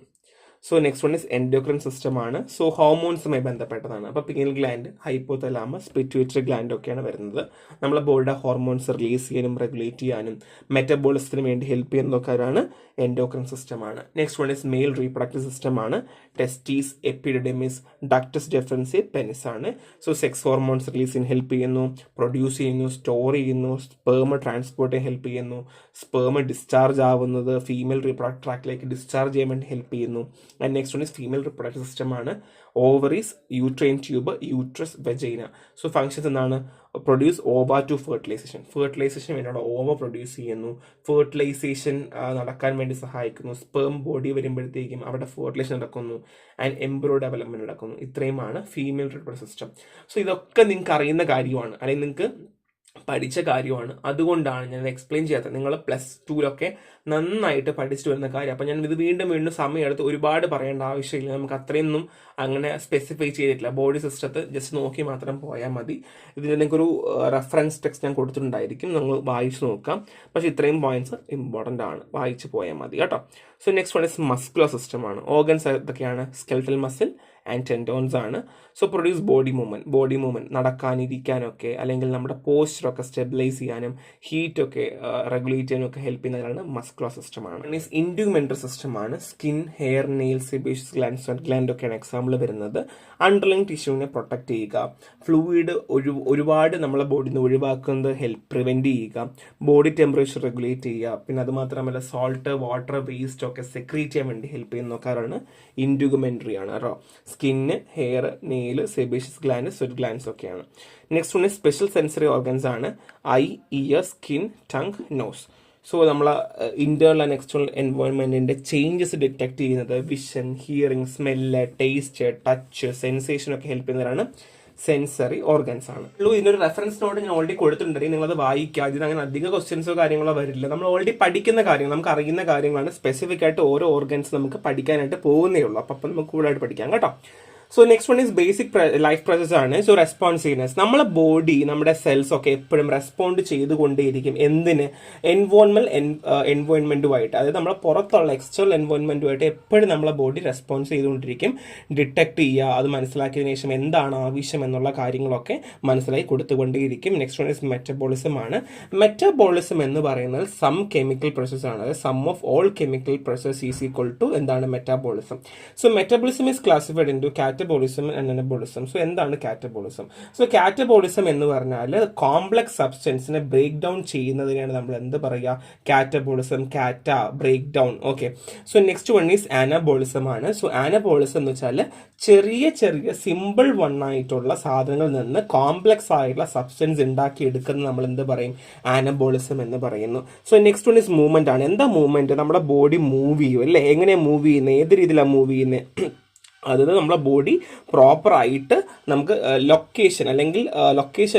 So next one is endocrine system ആണ്. സോ ഹോർമോൺസുമായി ബന്ധപ്പെട്ടതാണ്. അപ്പോൾ pineal gland, hypothalamus, pituitary gland ഒക്കെയാണ് വരുന്നത്. നമ്മളെ ബോഡിയുടെ ഹോർമോൺസ് റിലീസ് ചെയ്യാനും റെഗുലേറ്റ് ചെയ്യാനും മെറ്റബോളിസത്തിന് വേണ്ടി ഹെൽപ്പ് ചെയ്യുന്നതൊക്കെയാണ് എൻഡോക്രൈൻ സിസ്റ്റം ആണ്. Next one is male reproductive system ആണ്. Testes, epididymis, ductus deferens, penis ആണ്. സോ സെക്സ് ഹോർമോൺസ് റിലീസ് ചെയ്യാൻ ഹെൽപ്പ് ചെയ്യുന്നു, പ്രൊഡ്യൂസ് ചെയ്യുന്നു, സ്റ്റോർ ചെയ്യുന്നു, സ്പേം ട്രാൻസ്പോർട്ട് ചെയ്യാൻ ഹെൽപ്പ് ചെയ്യുന്നു, സ്പേം ഡിസ്ചാർജ് ആവുന്നത് ഫീമെയിൽ റീപ്രൊഡക്റ്റീവ് ട്രാക്റ്റിലേക്ക് ഡിസ്ചാർജ് ചെയ്യാൻ വേണ്ടി ഹെൽപ്പ് ചെയ്യുന്നു. And next one is female reproductive system ആണ്. Ovaries, uterine tube, uterus, vagina. So functions എന്താണ്? Produce ova to fertilisation. Fertilisation വേണ്ടിയുള്ള ഓവ പ്രൊഡ്യൂസ് ചെയ്യുന്നു, ഫെർട്ടിലൈസേഷൻ നടക്കാൻ വേണ്ടി സഹായിക്കുന്നു, സ്പേം ബോഡി വരുമ്പോഴത്തേക്കും അവിടെ ഫെർട്ടിലൈസേഷൻ നടക്കുന്നു, ആൻഡ് എംബ്രോ ഡെവലപ്മെന്റ് നടക്കുന്നു. ഇത്രയുമാണ് ഫീമെയിൽ റീപ്രൊഡക്റ്റീവ് സിസ്റ്റം. സോ ഇതൊക്കെ നിങ്ങൾക്ക് അറിയുന്ന കാര്യമാണ്, അല്ലെങ്കിൽ നിങ്ങൾക്ക് പഠിച്ച കാര്യമാണ്. അതുകൊണ്ടാണ് ഞാൻ എക്സ്പ്ലെയിൻ ചെയ്യാത്തത്. നിങ്ങൾ +2 നന്നായിട്ട് പഠിച്ചിട്ട് വരുന്ന കാര്യം. അപ്പം ഞാൻ ഇത് വീണ്ടും വീണ്ടും സമയമെടുത്ത് ഒരുപാട് പറയേണ്ട ആവശ്യമില്ല. നമുക്ക് അത്രയൊന്നും അങ്ങനെ സ്പെസിഫൈ ചെയ്തിട്ടില്ല. ബോഡി സിസ്റ്റത്തെ ജസ്റ്റ് നോക്കി മാത്രം പോയാൽ മതി. ഇതിൽ നിങ്ങൾക്കൊരു റെഫറൻസ് ടെക്സ്റ്റ് ഞാൻ കൊടുത്തിട്ടുണ്ടായിരിക്കും, നിങ്ങൾ വായിച്ച് നോക്കാം. പക്ഷേ ഇത്രയും പോയിന്റ്സ് ഇമ്പോർട്ടൻ്റ് ആണ്, വായിച്ച് പോയാൽ മതി കേട്ടോ. So next one is muscular system ആണ്. ഓർഗൻസ് ഏതൊക്കെയാണ്? സ്കെൽറ്റൽ മസിൽ ആൻഡ് ടെൻഡോൺസ് ആണ്. സോ പ്രൊഡ്യൂസ് ബോഡി മൂവ്മെന്റ് നടക്കാനിരിക്കാനൊക്കെ, അല്ലെങ്കിൽ നമ്മുടെ പോസ്റ്ററൊക്കെ സ്റ്റെബിലൈസ് ചെയ്യാനും ഹീറ്റൊക്കെ റെഗുലേറ്റ് ചെയ്യാനും ഒക്കെ ഹെൽപ്പ് ചെയ്യുന്നതാണ് മസ്കുലർ സിസ്റ്റം ആണ്. മീൻസ് ഇൻഡ്യൂമെന്ററി സിസ്റ്റം ആണ്. Skin, hair, nail, sebaceous gland, sweat gland ഒക്കെയാണ് എക്സാമ്പിൾ വരുന്നത്. അണ്ടർലൈൻ ടിഷ്യൂവിനെ പ്രൊട്ടക്ട് ചെയ്യുക, ഫ്ലൂയിഡ് ഒരുപാട് നമ്മളെ ബോഡിയിൽ നിന്ന് ഒഴിവാക്കുന്നത് പ്രിവെന്റ് ചെയ്യുക, ബോഡി ടെമ്പറേച്ചർ റെഗുലേറ്റ് ചെയ്യുക, പിന്നെ അത് മാത്രമല്ല സോൾട്ട്, വാട്ടർ, വേസ്റ്റ് ഒക്കെ സെക്രീറ്റ് ചെയ്യാൻ വേണ്ടി ഹെൽപ്പ് ചെയ്യുന്നവക്കാരാണ് ഇൻഡ്യൂമെന്ററി ആണ് കേട്ടോ. Skin, hair, nail, sebaceous gland, sweat glands ഒക്കെയാണ്. Next one special sensory organs ആണ്. Eye, ear, skin, tongue, nose. So നമ്മളെ ഇന്റേണൽ ആൻഡ് എക്സ്റ്റേണൽ എൻവയോൺമെന്റിന്റെ ചേഞ്ചസ് ഡിറ്റക്ട് ചെയ്യുന്നത് vision, hearing, smell, taste, touch, sensation ഒക്കെ help ചെയ്യുന്നവരാണ് sensory organs ആണ്. ഇതിന്റെ ഒരു റെഫറൻസ് നോട്ട് ഞാൻ ഓൾറെഡി കൊടുത്തിട്ടുണ്ടെങ്കിൽ നിങ്ങളത് വായിക്കുക. ഇതിന് അങ്ങനെ അധിക ക്വസ്റ്റ്യൻസോ കാര്യങ്ങളോ വരില്ല. നമ്മൾ ഓൾറെഡി പഠിക്കുന്ന കാര്യങ്ങൾ, നമുക്ക് അറിയുന്ന കാര്യങ്ങളാണ്. സ്പെസിഫിക് ആയിട്ട് ഓരോ ഓർഗൻസ് നമുക്ക് പഠിക്കാനായിട്ട് പോകുന്നേ ഉള്ളൂ. അപ്പം നമുക്ക് കൂടുതലായിട്ട് പഠിക്കാം കേട്ടോ. So next one is basic life process ആണ്. So responsiveness. നമ്മളെ ബോഡി, നമ്മുടെ സെൽസ് ഒക്കെ എപ്പോഴും റെസ്പോണ്ട് ചെയ്തുകൊണ്ടേയിരിക്കും. എന്തിന്? എൻവയോൺമെന്റുമായിട്ട്, അതായത് നമ്മളെ പുറത്തുള്ള എക്സ്റ്റേണൽ എൻവയോൺമെന്റുമായിട്ട് എപ്പോഴും നമ്മളെ ബോഡി റെസ്പോൺസ് ചെയ്തുകൊണ്ടിരിക്കും. ഡിറ്റക്ട് ചെയ്യുക, അത് മനസ്സിലാക്കിയതിനു ശേഷം എന്താണ് ആവശ്യം എന്നുള്ള കാര്യങ്ങളൊക്കെ മനസ്സിലാക്കി കൊടുത്തുകൊണ്ടേയിരിക്കും. നെക്സ്റ്റ് വൺ ഈസ് മെറ്റബോളിസം ആണ്. മെറ്റബോളിസം എന്ന് പറയുന്നത് സം കെമിക്കൽ പ്രോസസ് ആണ്. അതായത് sum of all chemical process is equal to എന്താണ്? Metabolism. So metabolism is classified into catabolism and anabolism. So എന്താണ് കാറ്റബോളിസം? സോ കാറ്റബോളിസം എന്ന് പറഞ്ഞാൽ കോംപ്ലക്സ് സബ്സ്റ്റൻസിനെ ബ്രേക്ക് ഡൗൺ ചെയ്യുന്നതിനാണ് നമ്മൾ എന്ത് പറയുക? Catabolism, cata, break down. Okay. So next one is anabolism ആണ്. So anabolism എന്ന് വെച്ചാൽ ചെറിയ ചെറിയ സിമ്പിൾ ആയിട്ടുള്ള സാധനങ്ങളിൽ നിന്ന് കോംപ്ലക്സ് ആയിട്ടുള്ള സബ്സ്റ്റൻസ് ഉണ്ടാക്കി എടുക്കുന്നത് നമ്മൾ എന്ത് പറയും? അനബോളിസം എന്ന് പറയുന്നു. So next one is movement ആണ്. എന്താ മൂവ്മെന്റ്? നമ്മുടെ ബോഡി മൂവ് ചെയ്യും അല്ലേ? എങ്ങനെയാണ് മൂവ് ചെയ്യുന്നത്? ഏത് രീതിയിലാണ് മൂവ് ചെയ്യുന്നത്? അതായത് നമ്മളെ ബോഡി പ്രോപ്പറായിട്ട് നമുക്ക് ലൊക്കേഷൻ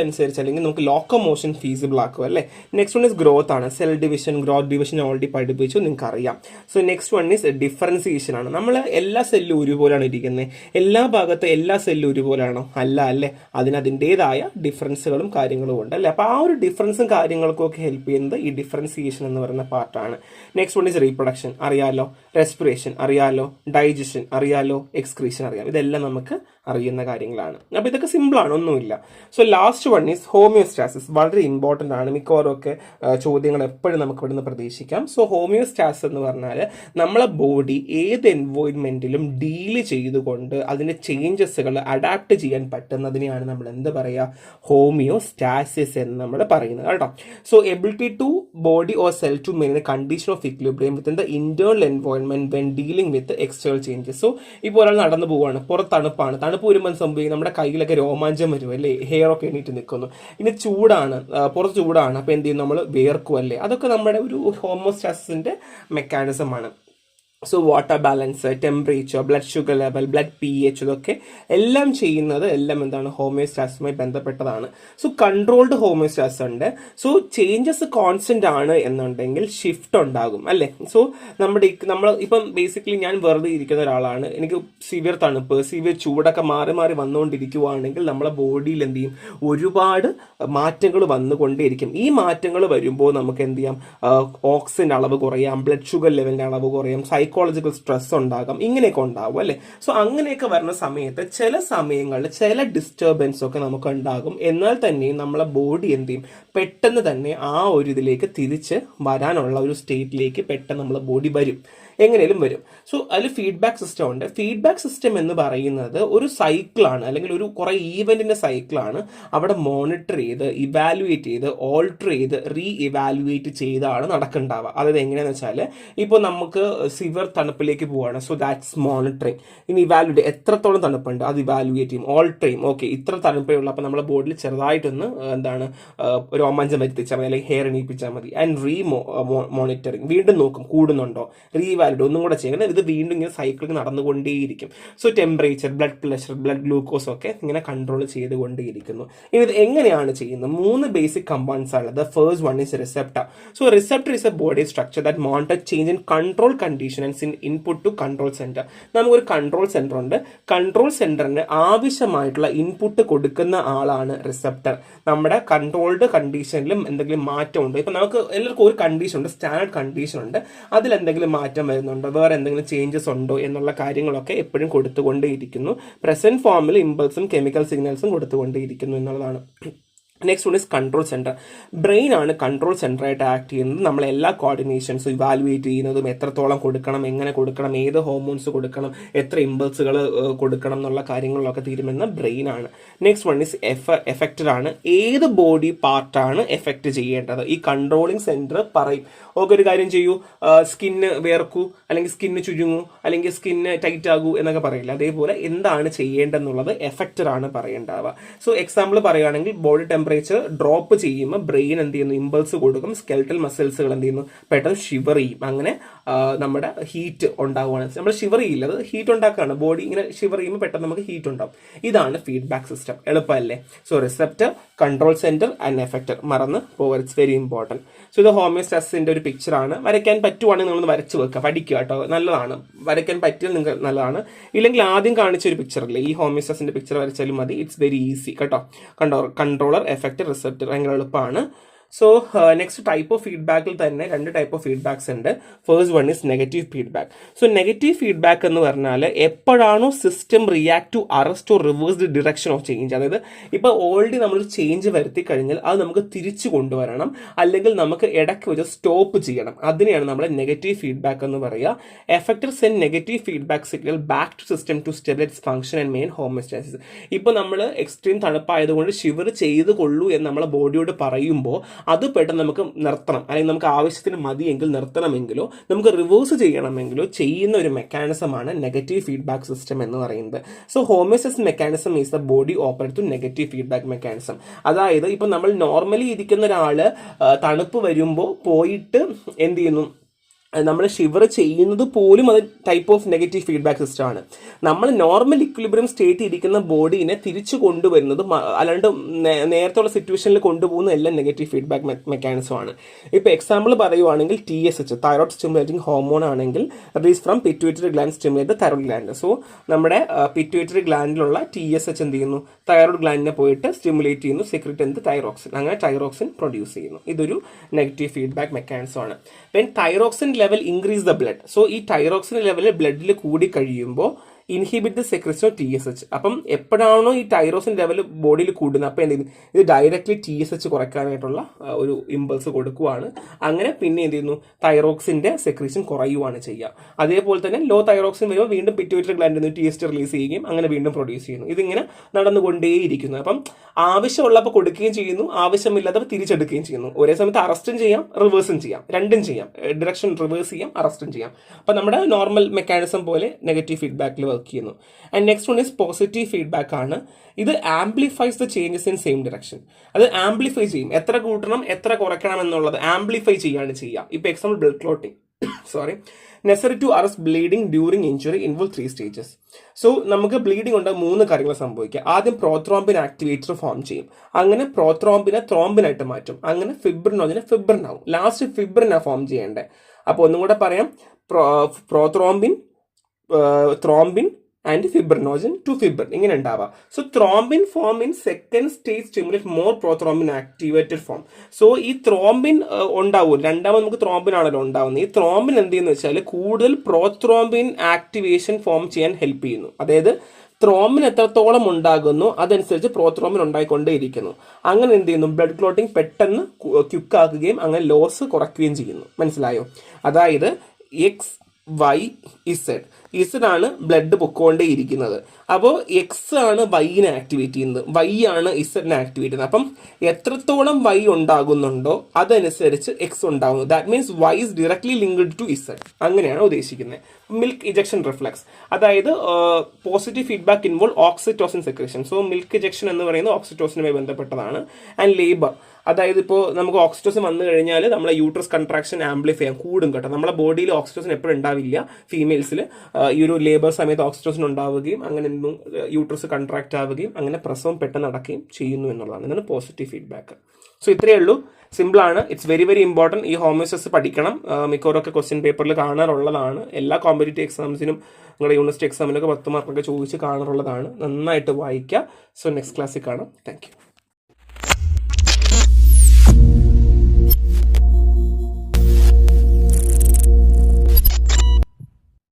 അനുസരിച്ച് അല്ലെങ്കിൽ നമുക്ക് ലോക്കോമോഷൻ ഫീസിബിൾ ആക്കും അല്ലേ. നെക്സ്റ്റ് വൺ ഇസ് ഗ്രോത്ത് ആണ്. Cell division, growth division already പഠിപ്പിച്ചു, നിങ്ങൾക്ക് അറിയാം. So next one is differentiation ആണ്. നമ്മൾ എല്ലാ സെല്ലും ഒരുപോലെയാണ് ഇരിക്കുന്നത്. എല്ലാ ഭാഗത്തും എല്ലാ സെല്ലും ഒരുപോലെയാണോ? അല്ല അല്ലേ. അതിൻ്റെതായ ഡിഫറൻസുകളും കാര്യങ്ങളും ഉണ്ട് അല്ലേ. അപ്പോൾ ആ ഒരു ഡിഫറൻസും കാര്യങ്ങൾക്കും ഒക്കെ ഹെൽപ്പ് ചെയ്യുന്നത് ഈ ഡിഫറൻസിയേഷൻ എന്ന് പറയുന്ന പാർട്ടാണ്. നെക്സ്റ്റ് വൺ ഇസ് റീപ്രൊഡക്ഷൻ അറിയാലോ, റെസ്പിറേഷൻ അറിയാലോ, ഡൈജഷൻ അറിയാലോ, എക്സ്ക്രീഷൻ അറിയാം. ഇതെല്ലാം നമുക്ക് അറിയുന്ന കാര്യങ്ങളാണ്. അപ്പോൾ ഇതൊക്കെ സിമ്പിളാണ്, ഒന്നുമില്ല. So last one is homeostasis. വളരെ ഇമ്പോർട്ടൻ്റ് ആണ്. മിക്കവാറും ഒക്കെ ചോദ്യങ്ങൾ എപ്പോഴും നമുക്ക് ഇവിടുന്ന് പ്രതീക്ഷിക്കാം. സോ ഹോമിയോസ്റ്റാസിസ് എന്ന് പറഞ്ഞാൽ നമ്മളെ ബോഡി ഏത് എൻവയോൺമെന്റിലും ഡീല് ചെയ്തുകൊണ്ട് അതിൻ്റെ ചേഞ്ചസുകൾ അഡാപ്റ്റ് ചെയ്യാൻ പറ്റുന്നതിനെയാണ് നമ്മൾ എന്ത് പറയുക? ഹോമിയോസ്റ്റാസിസ് എന്ന് നമ്മൾ പറയുന്നത് കേട്ടോ. So ability to body or cell to main condition of equilibrium within the internal environment when dealing with external changes. So ഇപ്പോൾ ഒരാൾ നടന്നു പോവുകയാണ്, പുറത്ത് തണുപ്പാണ്, തണുപ്പ് വരുമ്പോൾ സംഭവിക്കും നമ്മുടെ കയ്യിലൊക്കെ രോമാഞ്ചം വരും അല്ലേ, ഹെയർ ഒക്കെ എണീറ്റ് നിൽക്കുന്നു. ഇനി ചൂടാണ്, പുറത്ത് ചൂടാണ്, അപ്പോൾ എന്ത് ചെയ്യും? നമ്മൾ വേർക്കും അല്ലേ. അതൊക്കെ നമ്മുടെ ഒരു ഹോമോസ്റ്റാസിസിന്റെ മെക്കാനിസം ആണ്. So water balance, temperature, blood sugar level, blood pH, ഇതൊക്കെ എല്ലാം ചെയ്യുന്നത് എല്ലാം എന്താണ്? ഹോമിയോസ്റ്റാസിസുമായി ബന്ധപ്പെട്ടതാണ്. സോ കൺട്രോൾഡ് ഹോമിയോസ്റ്റാസിസ് ഉണ്ട്. സോ ചേഞ്ചസ് കോൺസ്റ്റന്റ് ആണ് എന്നുണ്ടെങ്കിൽ ഷിഫ്റ്റ് ഉണ്ടാകും അല്ലേ. സോ നമ്മൾ ഇപ്പം ബേസിക്കലി ഞാൻ വെറുതെ ഇരിക്കുന്ന ഒരാളാണ്, എനിക്ക് സിവിയർ തണുപ്പ്, സിവിയർ ചൂടൊക്കെ മാറി മാറി വന്നുകൊണ്ടിരിക്കുവാണെങ്കിൽ നമ്മളെ ബോഡിയിൽ എന്ത് ചെയ്യും? ഒരുപാട് മാറ്റങ്ങൾ വന്നുകൊണ്ടേയിരിക്കും. ഈ മാറ്റങ്ങൾ വരുമ്പോൾ നമുക്ക് എന്ത് ചെയ്യാം? ഓക്സിജന്റെ അളവ് കുറയാം, ബ്ലഡ് ഷുഗർ ലെവലിന്റെ അളവ് കുറയാം, സൈക്കോളജിക്കൽ സ്ട്രെസ് ഉണ്ടാകാം, ഇങ്ങനെയൊക്കെ ഉണ്ടാകും അല്ലേ. സോ അങ്ങനെയൊക്കെ വരുന്ന സമയത്ത് ചില സമയങ്ങളിൽ ചില ഡിസ്റ്റർബൻസ് ഒക്കെ നമുക്ക് ഉണ്ടാകും. എന്നാൽ തന്നെയും നമ്മളെ ബോഡി എന്ത് ചെയ്യും, പെട്ടെന്ന് തന്നെ ആ ഒരു ഇതിലേക്ക് തിരിച്ച് വരാനുള്ള ഒരു സ്റ്റേറ്റിലേക്ക് പെട്ടെന്ന് നമ്മളെ ബോഡി വരും, എങ്ങനെയും വരും. സോ അതിൽ ഫീഡ്ബാക്ക് സിസ്റ്റം ഉണ്ട്. ഫീഡ്ബാക്ക് സിസ്റ്റം എന്ന് പറയുന്നത് ഒരു സൈക്കിളാണ്, അല്ലെങ്കിൽ ഒരു കുറെ ഈവന്റിന്റെ സൈക്കിളാണ്. അവിടെ മോണിറ്റർ ചെയ്ത് ഇവാലുവേറ്റ് ചെയ്ത് ഓൾട്ടർ ചെയ്ത് റീ ഇവാലുവേറ്റ് ചെയ്താണ് നടക്കുന്നുണ്ടാവുക. അതായത് എങ്ങനെയാണെന്ന് വെച്ചാൽ ഇപ്പോൾ നമുക്ക് സിവിയർ തണുപ്പിലേക്ക് പോവുകയാണ്, സോ ദാറ്റ്സ് മോണിറ്ററിങ്. ഇനി ഇവാലുവേറ്റ് എത്രത്തോളം തണുപ്പുണ്ട് അത് ഇവാലുവേറ്റ് ചെയ്യും, ഓൾട്ടർ ചെയ്യും. ഓക്കെ, ഇത്ര തണുപ്പേ ഉള്ളൂ, അപ്പോൾ നമ്മുടെ ബോഡിയിൽ ചെറുതായിട്ടൊന്ന് രോമാഞ്ചം വരുത്തിച്ചാൽ മതി, അല്ലെങ്കിൽ ഹെയർ എണീപ്പിച്ചാൽ മതി. ആൻഡ് റീ മോണിറ്ററിങ്, വീണ്ടും നോക്കും കൂടുന്നുണ്ടോ, റീ ഒന്നും കൂടെ ചെയ്യണം. ഇത് വീണ്ടും ഇങ്ങനെ സൈക്കിൾ നടന്നുകൊണ്ടേയിരിക്കും. So temperature, blood pressure, blood glucose ഒക്കെ ഇങ്ങനെ കൺട്രോൾ ചെയ്തുകൊണ്ടേയിരിക്കുന്നു. ഇനി ഇത് എങ്ങനെയാണ് ചെയ്യുന്നത്? 3 ബേസിക് കമ്പോണൻസ് ആണ്. The first one is receptor. So receptor is a body structure that monitor change in control condition and in input to control centre. നമുക്കൊരു control centre ഉണ്ട്. കൺട്രോൾ സെന്ററിന് ആവശ്യമായിട്ടുള്ള ഇൻപുട്ട് കൊടുക്കുന്ന ആളാണ് റിസെപ്റ്റർ. നമ്മുടെ കൺട്രോൾഡ് കണ്ടീഷനിലും എന്തെങ്കിലും മാറ്റം ഉണ്ട്. ഇപ്പൊ നമുക്ക് എല്ലാവർക്കും ഒരു കണ്ടീഷൻ ഉണ്ട്, സ്റ്റാൻഡേർഡ് കണ്ടീഷൻ ഉണ്ട്. അതിൽ എന്തെങ്കിലും മാറ്റം വരുന്നുണ്ടോ, വേറെ എന്തെങ്കിലും ചേഞ്ചസ് ഉണ്ടോ എന്നുള്ള കാര്യങ്ങളൊക്കെ എപ്പോഴും കൊടുത്തുകൊണ്ടേയിരിക്കുന്നു. പ്രസന്റ് ഫോമിൽ ഇമ്പൾസും കെമിക്കൽ സിഗ്നൽസും കൊടുത്തുകൊണ്ടേയിരിക്കുന്നു എന്നുള്ളതാണ്. Next one is control centre. Brain ആണ് കൺട്രോൾ സെന്റർ ആയിട്ട് ആക്ട് ചെയ്യുന്നത്. നമ്മൾ എല്ലാ കോർഡിനേഷൻസും ഇവാലുവേറ്റ് ചെയ്യുന്നതും എത്രത്തോളം കൊടുക്കണം, എങ്ങനെ കൊടുക്കണം, ഏത് ഹോർമോൺസ് കൊടുക്കണം, എത്ര ഇമ്പൾസുകൾ കൊടുക്കണം എന്നുള്ള കാര്യങ്ങളിലൊക്കെ തീരുമാനിക്കുന്ന ബ്രെയിൻ ആണ്. നെക്സ്റ്റ് വൺ ഇസ് എഫക്റ്റർ ആണ്. ഏത് ബോഡി പാർട്ടാണ് എഫക്റ്റ് ചെയ്യേണ്ടത് ഈ കൺട്രോളിങ് സെന്റർ പറയും. ഓക്കെ, ഒരു കാര്യം ചെയ്യൂ, സ്കിന്ന് വേർക്കൂ, അല്ലെങ്കിൽ സ്കിന്ന് ചുരുങ്ങൂ, അല്ലെങ്കിൽ സ്കിന്ന് ടൈറ്റ് ആകൂ എന്നൊക്കെ പറയില്ല. അതേപോലെ എന്താണ് ചെയ്യേണ്ടതെന്നുള്ളത് എഫക്റ്റർ ആണ് പറയേണ്ടാവുക. സോ എക്സാമ്പിൾ പറയുകയാണെങ്കിൽ ബോഡി ടെമ്പറേച്ചർ ഡ്രോപ്പ് ചെയ്യുമ്പോൾ ബ്രെയിൻ എന്ത് ചെയ്യുന്നു, ഇമ്പൾസ് കൊടുക്കും. സ്കെൽറ്റൽ മസിൽസുകൾ എന്ത് ചെയ്യുന്നു, പെട്ടെന്ന് ഷിവർ ചെയ്യും. അങ്ങനെ നമ്മുടെ ഹീറ്റ് ഉണ്ടാവുകയാണ്. നമ്മൾ ഷിവർ ചെയ്യില്ല, അത് ഹീറ്റ് ഉണ്ടാക്കുകയാണ്. ബോഡി ഇങ്ങനെ ഷിവർ ചെയ്യുമ്പോൾ പെട്ടെന്ന് നമുക്ക് ഹീറ്റ് ഉണ്ടാവും. ഇതാണ് ഫീഡ്ബാക്ക് സിസ്റ്റം. എളുപ്പമല്ലേ? So receptor, control centre and effector. മറന്ന് പോവർ, ഇറ്റ്സ് വെരി ഇമ്പോർട്ടൻറ്റ്. സോ ഇത് ഹോമിയോസ്റ്റാസിന്റെ ഒരു പിക്ചറാണ്. വരയ്ക്കാൻ പറ്റുവാണെങ്കിൽ നിങ്ങളൊന്ന് വരച്ച് വെക്കുക, പഠിക്കുക കേട്ടോ, നല്ലതാണ്. വരയ്ക്കാൻ പറ്റിയാൽ നിങ്ങൾക്ക് നല്ലതാണ്. ഇല്ലെങ്കിൽ ആദ്യം കാണിച്ച ഒരു പിക്ചറല്ലേ, ഈ ഹോമിയോസ്റ്റാസിന്റെ പിക്ചർ വരച്ചാലും മതി. ഇറ്റ്സ് വെരി ഈസി കേട്ടോ. കൺട്രോളർ, എഫക്റ്റർ, റിസെപ്റ്റർ, ഭയങ്കര എളുപ്പമാണ്. സോ നെക്സ്റ്റ് ടൈപ്പ് ഓഫ് ഫീഡ്ബാക്കിൽ തന്നെ 2 ടൈപ്പ് ഓഫ് ഫീഡ്ബാക്സ് ഉണ്ട്. First one is negative feedback. So negative feedback എന്ന് പറഞ്ഞാൽ എപ്പോഴാണോ system react to arrest or reverse the direction of change, അതായത് ഇപ്പോൾ ഓൾറെഡി നമ്മൾ ചേഞ്ച് വരുത്തി കഴിഞ്ഞാൽ അത് നമുക്ക് തിരിച്ചു കൊണ്ടുവരണം, അല്ലെങ്കിൽ നമുക്ക് ഇടയ്ക്ക് വെച്ച് സ്റ്റോപ്പ് ചെയ്യണം. അതിനെയാണ് നമ്മൾ നെഗറ്റീവ് ഫീഡ്ബാക്ക് എന്ന് പറയുക. Effector send negative feedback signal back to system to stabilise function and main homeostasis. ഇപ്പോൾ നമ്മൾ എക്സ്ട്രീം തണുപ്പായതുകൊണ്ട് ഷിവർ ചെയ്ത് കൊള്ളൂ എന്ന് നമ്മളെ ബോഡിയോട് പറയുമ്പോൾ അത് പെട്ടെന്ന് നമുക്ക് നിർത്തണം, അല്ലെങ്കിൽ നമുക്ക് ആവശ്യത്തിന് മതിയെങ്കിൽ നിർത്തണമെങ്കിലോ നമുക്ക് റിവേഴ്സ് ചെയ്യണമെങ്കിലോ ചെയ്യുന്ന ഒരു മെക്കാനിസമാണ് നെഗറ്റീവ് ഫീഡ്ബാക്ക് സിസ്റ്റം എന്ന് പറയുന്നത്. So homeostasis mechanism is the body operate to negative feedback mechanism. അതായത് ഇപ്പം നമ്മൾ നോർമലി ഇരിക്കുന്ന ഒരാൾ തണുപ്പ് വരുമ്പോൾ പോയിട്ട് എന്ത് ചെയ്യുന്നു, നമ്മൾ ഷിവർ ചെയ്യുന്നത് പോലും അത് type of negative feedback system ആണ്. നമ്മൾ നോർമൽ ഇക്വിലിബ്രിയം സ്റ്റേറ്റ് ഇരിക്കുന്ന ബോഡീനെ തിരിച്ചു കൊണ്ടുവരുന്നത്, അല്ലാണ്ട് നേരത്തെ സിറ്റുവേഷനിൽ കൊണ്ടുപോകുന്ന എല്ലാം നെഗറ്റീവ് ഫീഡ്ബാക്ക് മെക്കാനിസം ആണ്. ഇപ്പോൾ എക്സാമ്പിൾ പറയുവാണെങ്കിൽ TSH, തൈറോയ്ഡ് സ്റ്റിമുലേറ്റിംഗ് ഹോർമോൺ ആണെങ്കിൽ release from pituitary gland stimulate thyroid gland. So നമ്മുടെ പിറ്റ്യൂട്ടറി ഗ്ലാൻഡിലുള്ള TSH എന്ത് ചെയ്യുന്നു, തൈറോയ്ഡ് ഗ്ലാൻഡിനെ പോയിട്ട് സ്റ്റിമുലേറ്റ് ചെയ്യുന്നു, സെക്രറ്റ് എന്ത് തൈറോക്സിൻ, അങ്ങനെ തൈറോക്സിൻ പ്രൊഡ്യൂസ് ചെയ്യുന്നു. ഇതൊരു നെഗറ്റീവ് ഫീഡ്ബാക്ക് മെക്കാനിസം ആണ്. When thyroxine level increase the blood, so ഈ തൈറോക്സിൻ ലെവൽ ബ്ലഡിൽ കൂടി കഴിയുമ്പോൾ inhibit the secretion of TSH. അപ്പം എപ്പോഴാണോ ഈ തൈറോസിൻ ലെവൽ ബോഡിയിൽ കൂടുന്നത്, അപ്പോൾ എന്ത് ചെയ്യുന്നു, ഇത് ഡയറക്റ്റ്ലി TSH കുറയ്ക്കാനായിട്ടുള്ള ഒരു ഇമ്പൾസ് കൊടുക്കുവാണ്. അങ്ങനെ പിന്നെ എന്ത് ചെയ്യുന്നു, തൈറോക്സിന്റെ സെക്രീഷൻ കുറയുവാണ് ചെയ്യുക. അതേപോലെ തന്നെ ലോ തൈറോക്സിൻ വരുമ്പോൾ വീണ്ടും പിറ്റ്യൂട്ടറി ഗ്ലാൻഡിൽ നിന്ന് TSH റിലീസ് ചെയ്യുകയും അങ്ങനെ വീണ്ടും പ്രൊഡ്യൂസ് ചെയ്യുന്നു. ഇതിങ്ങനെ നടന്നുകൊണ്ടേയിരിക്കുന്നു. അപ്പം ആവശ്യമുള്ളപ്പോൾ കൊടുക്കുകയും ചെയ്യുന്നു, ആവശ്യമില്ലാത്തപ്പോൾ തിരിച്ചെടുക്കുകയും ചെയ്യുന്നു. ഒരേ സമയത്ത് അറസ്റ്റും ചെയ്യാം, റിവേഴ്സും ചെയ്യാം, രണ്ടും ചെയ്യാം. ഡിറക്ഷൻ റിവേഴ്സ് ചെയ്യാം, അറസ്റ്റും ചെയ്യാം. അപ്പം നമ്മുടെ നോർമൽ മെക്കാനിസം പോലെ നെഗറ്റീവ് ഫീഡ്ബാക്കിൽ വർക്ക് ചെയ്യുന്നു. And next one is positive feedback ആണ്. ഇത് amplifies the changes in same direction. അത് ആംപ്ലിഫൈ ചെയ്യും, എത്ര കൂട്ടണം എത്ര കുറയ്ക്കണം എന്നുള്ളത് ആംപ്ലിഫൈ ചെയ്യാണ് ചെയ്യുക. ഇപ്പോൾ example blood clotting, necessary to arrest bleeding during injury involve 3 stages. So നമുക്ക് ബ്ലീഡിംഗ് ഉണ്ട് 3 കാര്യങ്ങൾ സംഭവിക്കുക. ആദ്യം പ്രോത്രോംബിൻ ആക്ടിവേറ്റർ ഫോം ചെയ്യും, അങ്ങനെ പ്രോത്രോംബിനെ ത്രോംബിനായിട്ട് മാറ്റും, അങ്ങനെ ഫിബ്രിനോജനെ ഫിബ്രിനാവും, ലാസ്റ്റ് ഫിബ്രിനാ ഫോം ചെയ്യേണ്ടത്. അപ്പോൾ ഒന്നും കൂടെ പറയാം, prothrombin, thrombin and fibrinogen to fibrin ഇങ്ങനെ ഉണ്ടാവാം. So thrombin form in second stage stimulate more prothrombin activated form. So ഈ ത്രോംബിൻ ഉണ്ടാവും, രണ്ടാമത് നമുക്ക് ത്രോംബിൻ ആണല്ലോ ഉണ്ടാവുന്നത്. ഈ ത്രോംബിൻ എന്ത് ചെയ്യുന്ന വെച്ചാൽ കൂടുതൽ പ്രോത്രോംബിൻ ആക്ടിവേഷൻ ഫോം ചെയ്യാൻ ഹെൽപ്പ് ചെയ്യുന്നു. അതായത് ത്രോംബിൻ എത്രത്തോളം ഉണ്ടാകുന്നു അതനുസരിച്ച് പ്രോത്രോംബിൻ ഉണ്ടായിക്കൊണ്ടേയിരിക്കുന്നു. അങ്ങനെ എന്ത് ചെയ്യുന്നു, ബ്ലഡ് ക്ലോട്ടിങ് പെട്ടെന്ന് ക്വിക്കാക്കുകയും അങ്ങനെ ലോസ് കുറയ്ക്കുകയും ചെയ്യുന്നു. മനസ്സിലായോ? അതായത് എക്സ് വൈ ഇസഡ്, ഇസഡ് ആണ് ബ്ലഡ് പൊക്കോണ്ടേയിരിക്കുന്നത്. അപ്പോൾ എക്സ് ആണ് വൈനെ ആക്ടിവേറ്റ് ചെയ്യുന്നത്, വൈ ആണ് ഇസഡിനെ ആക്ടിവേറ്റ് ചെയ്യുന്നത്. അപ്പം എത്രത്തോളം വൈ ഉണ്ടാകുന്നുണ്ടോ അതനുസരിച്ച് എക്സ് ഉണ്ടാകുന്നു. That means Y is directly linked to Z. അങ്ങനെയാണ് ഉദ്ദേശിക്കുന്നത്. മിൽക്ക് ഇജക്ഷൻ റിഫ്ലക്സ്, അതായത് positive feedback involve oxytocin secretion. So milk ejection എന്ന് പറയുന്നത് ഓക്സിറ്റോസിനുമായി ബന്ധപ്പെട്ടതാണ്. ആൻഡ് ലേബർ, അതായത് ഇപ്പോൾ നമുക്ക് ഓക്സിറ്റോസിൻ വന്നു കഴിഞ്ഞാൽ നമ്മളെ യൂട്രസ് കൺട്രാക്ഷൻ ആംപ്ലിഫൈ ചെയ്യാൻ കൂടും കേട്ടോ. നമ്മളെ ബോഡിയിൽ ഓക്സിറ്റോസിൻ എപ്പോഴും ഉണ്ടാവില്ല. ഫീമെയിൽസിൽ ഈ ഒരു ലേബർ സമയത്ത് ഓക്സിറ്റോസിൻ ഉണ്ടാവുകയും അങ്ങനെ എന്തും യൂട്രസ് കൺട്രാക്ട് ആവുകയും അങ്ങനെ പ്രസവം പെട്ടെന്ന് നടക്കുകയും ചെയ്യുന്നു എന്നുള്ളതാണ്. ഇതാണ് പോസിറ്റീവ് ഫീഡ്ബാക്ക്. സോ ഇത്രയേ ഉള്ളൂ, സിമ്പിളാണ്. It's very very important. ഈ ഹോമിയോസ്റ്റസിസ് പഠിക്കണം. മിക്കവാറൊക്കെ ക്വസ്റ്റ്യൻ പേപ്പറിൽ കാണാറുള്ളതാണ്. എല്ലാ കോമ്പറ്റേറ്റീവ് എക്സാംസിനും നിങ്ങളുടെ യൂണിവേഴ്സിറ്റി എക്സാമിനൊക്കെ 10 മാർക്കൊക്കെ ചോദിച്ച് കാണാറുള്ളതാണ്. നന്നായിട്ട് വായിക്കുക. സോ നെക്സ്റ്റ് ക്ലാസ്സിൽ കാണാം. Thank you.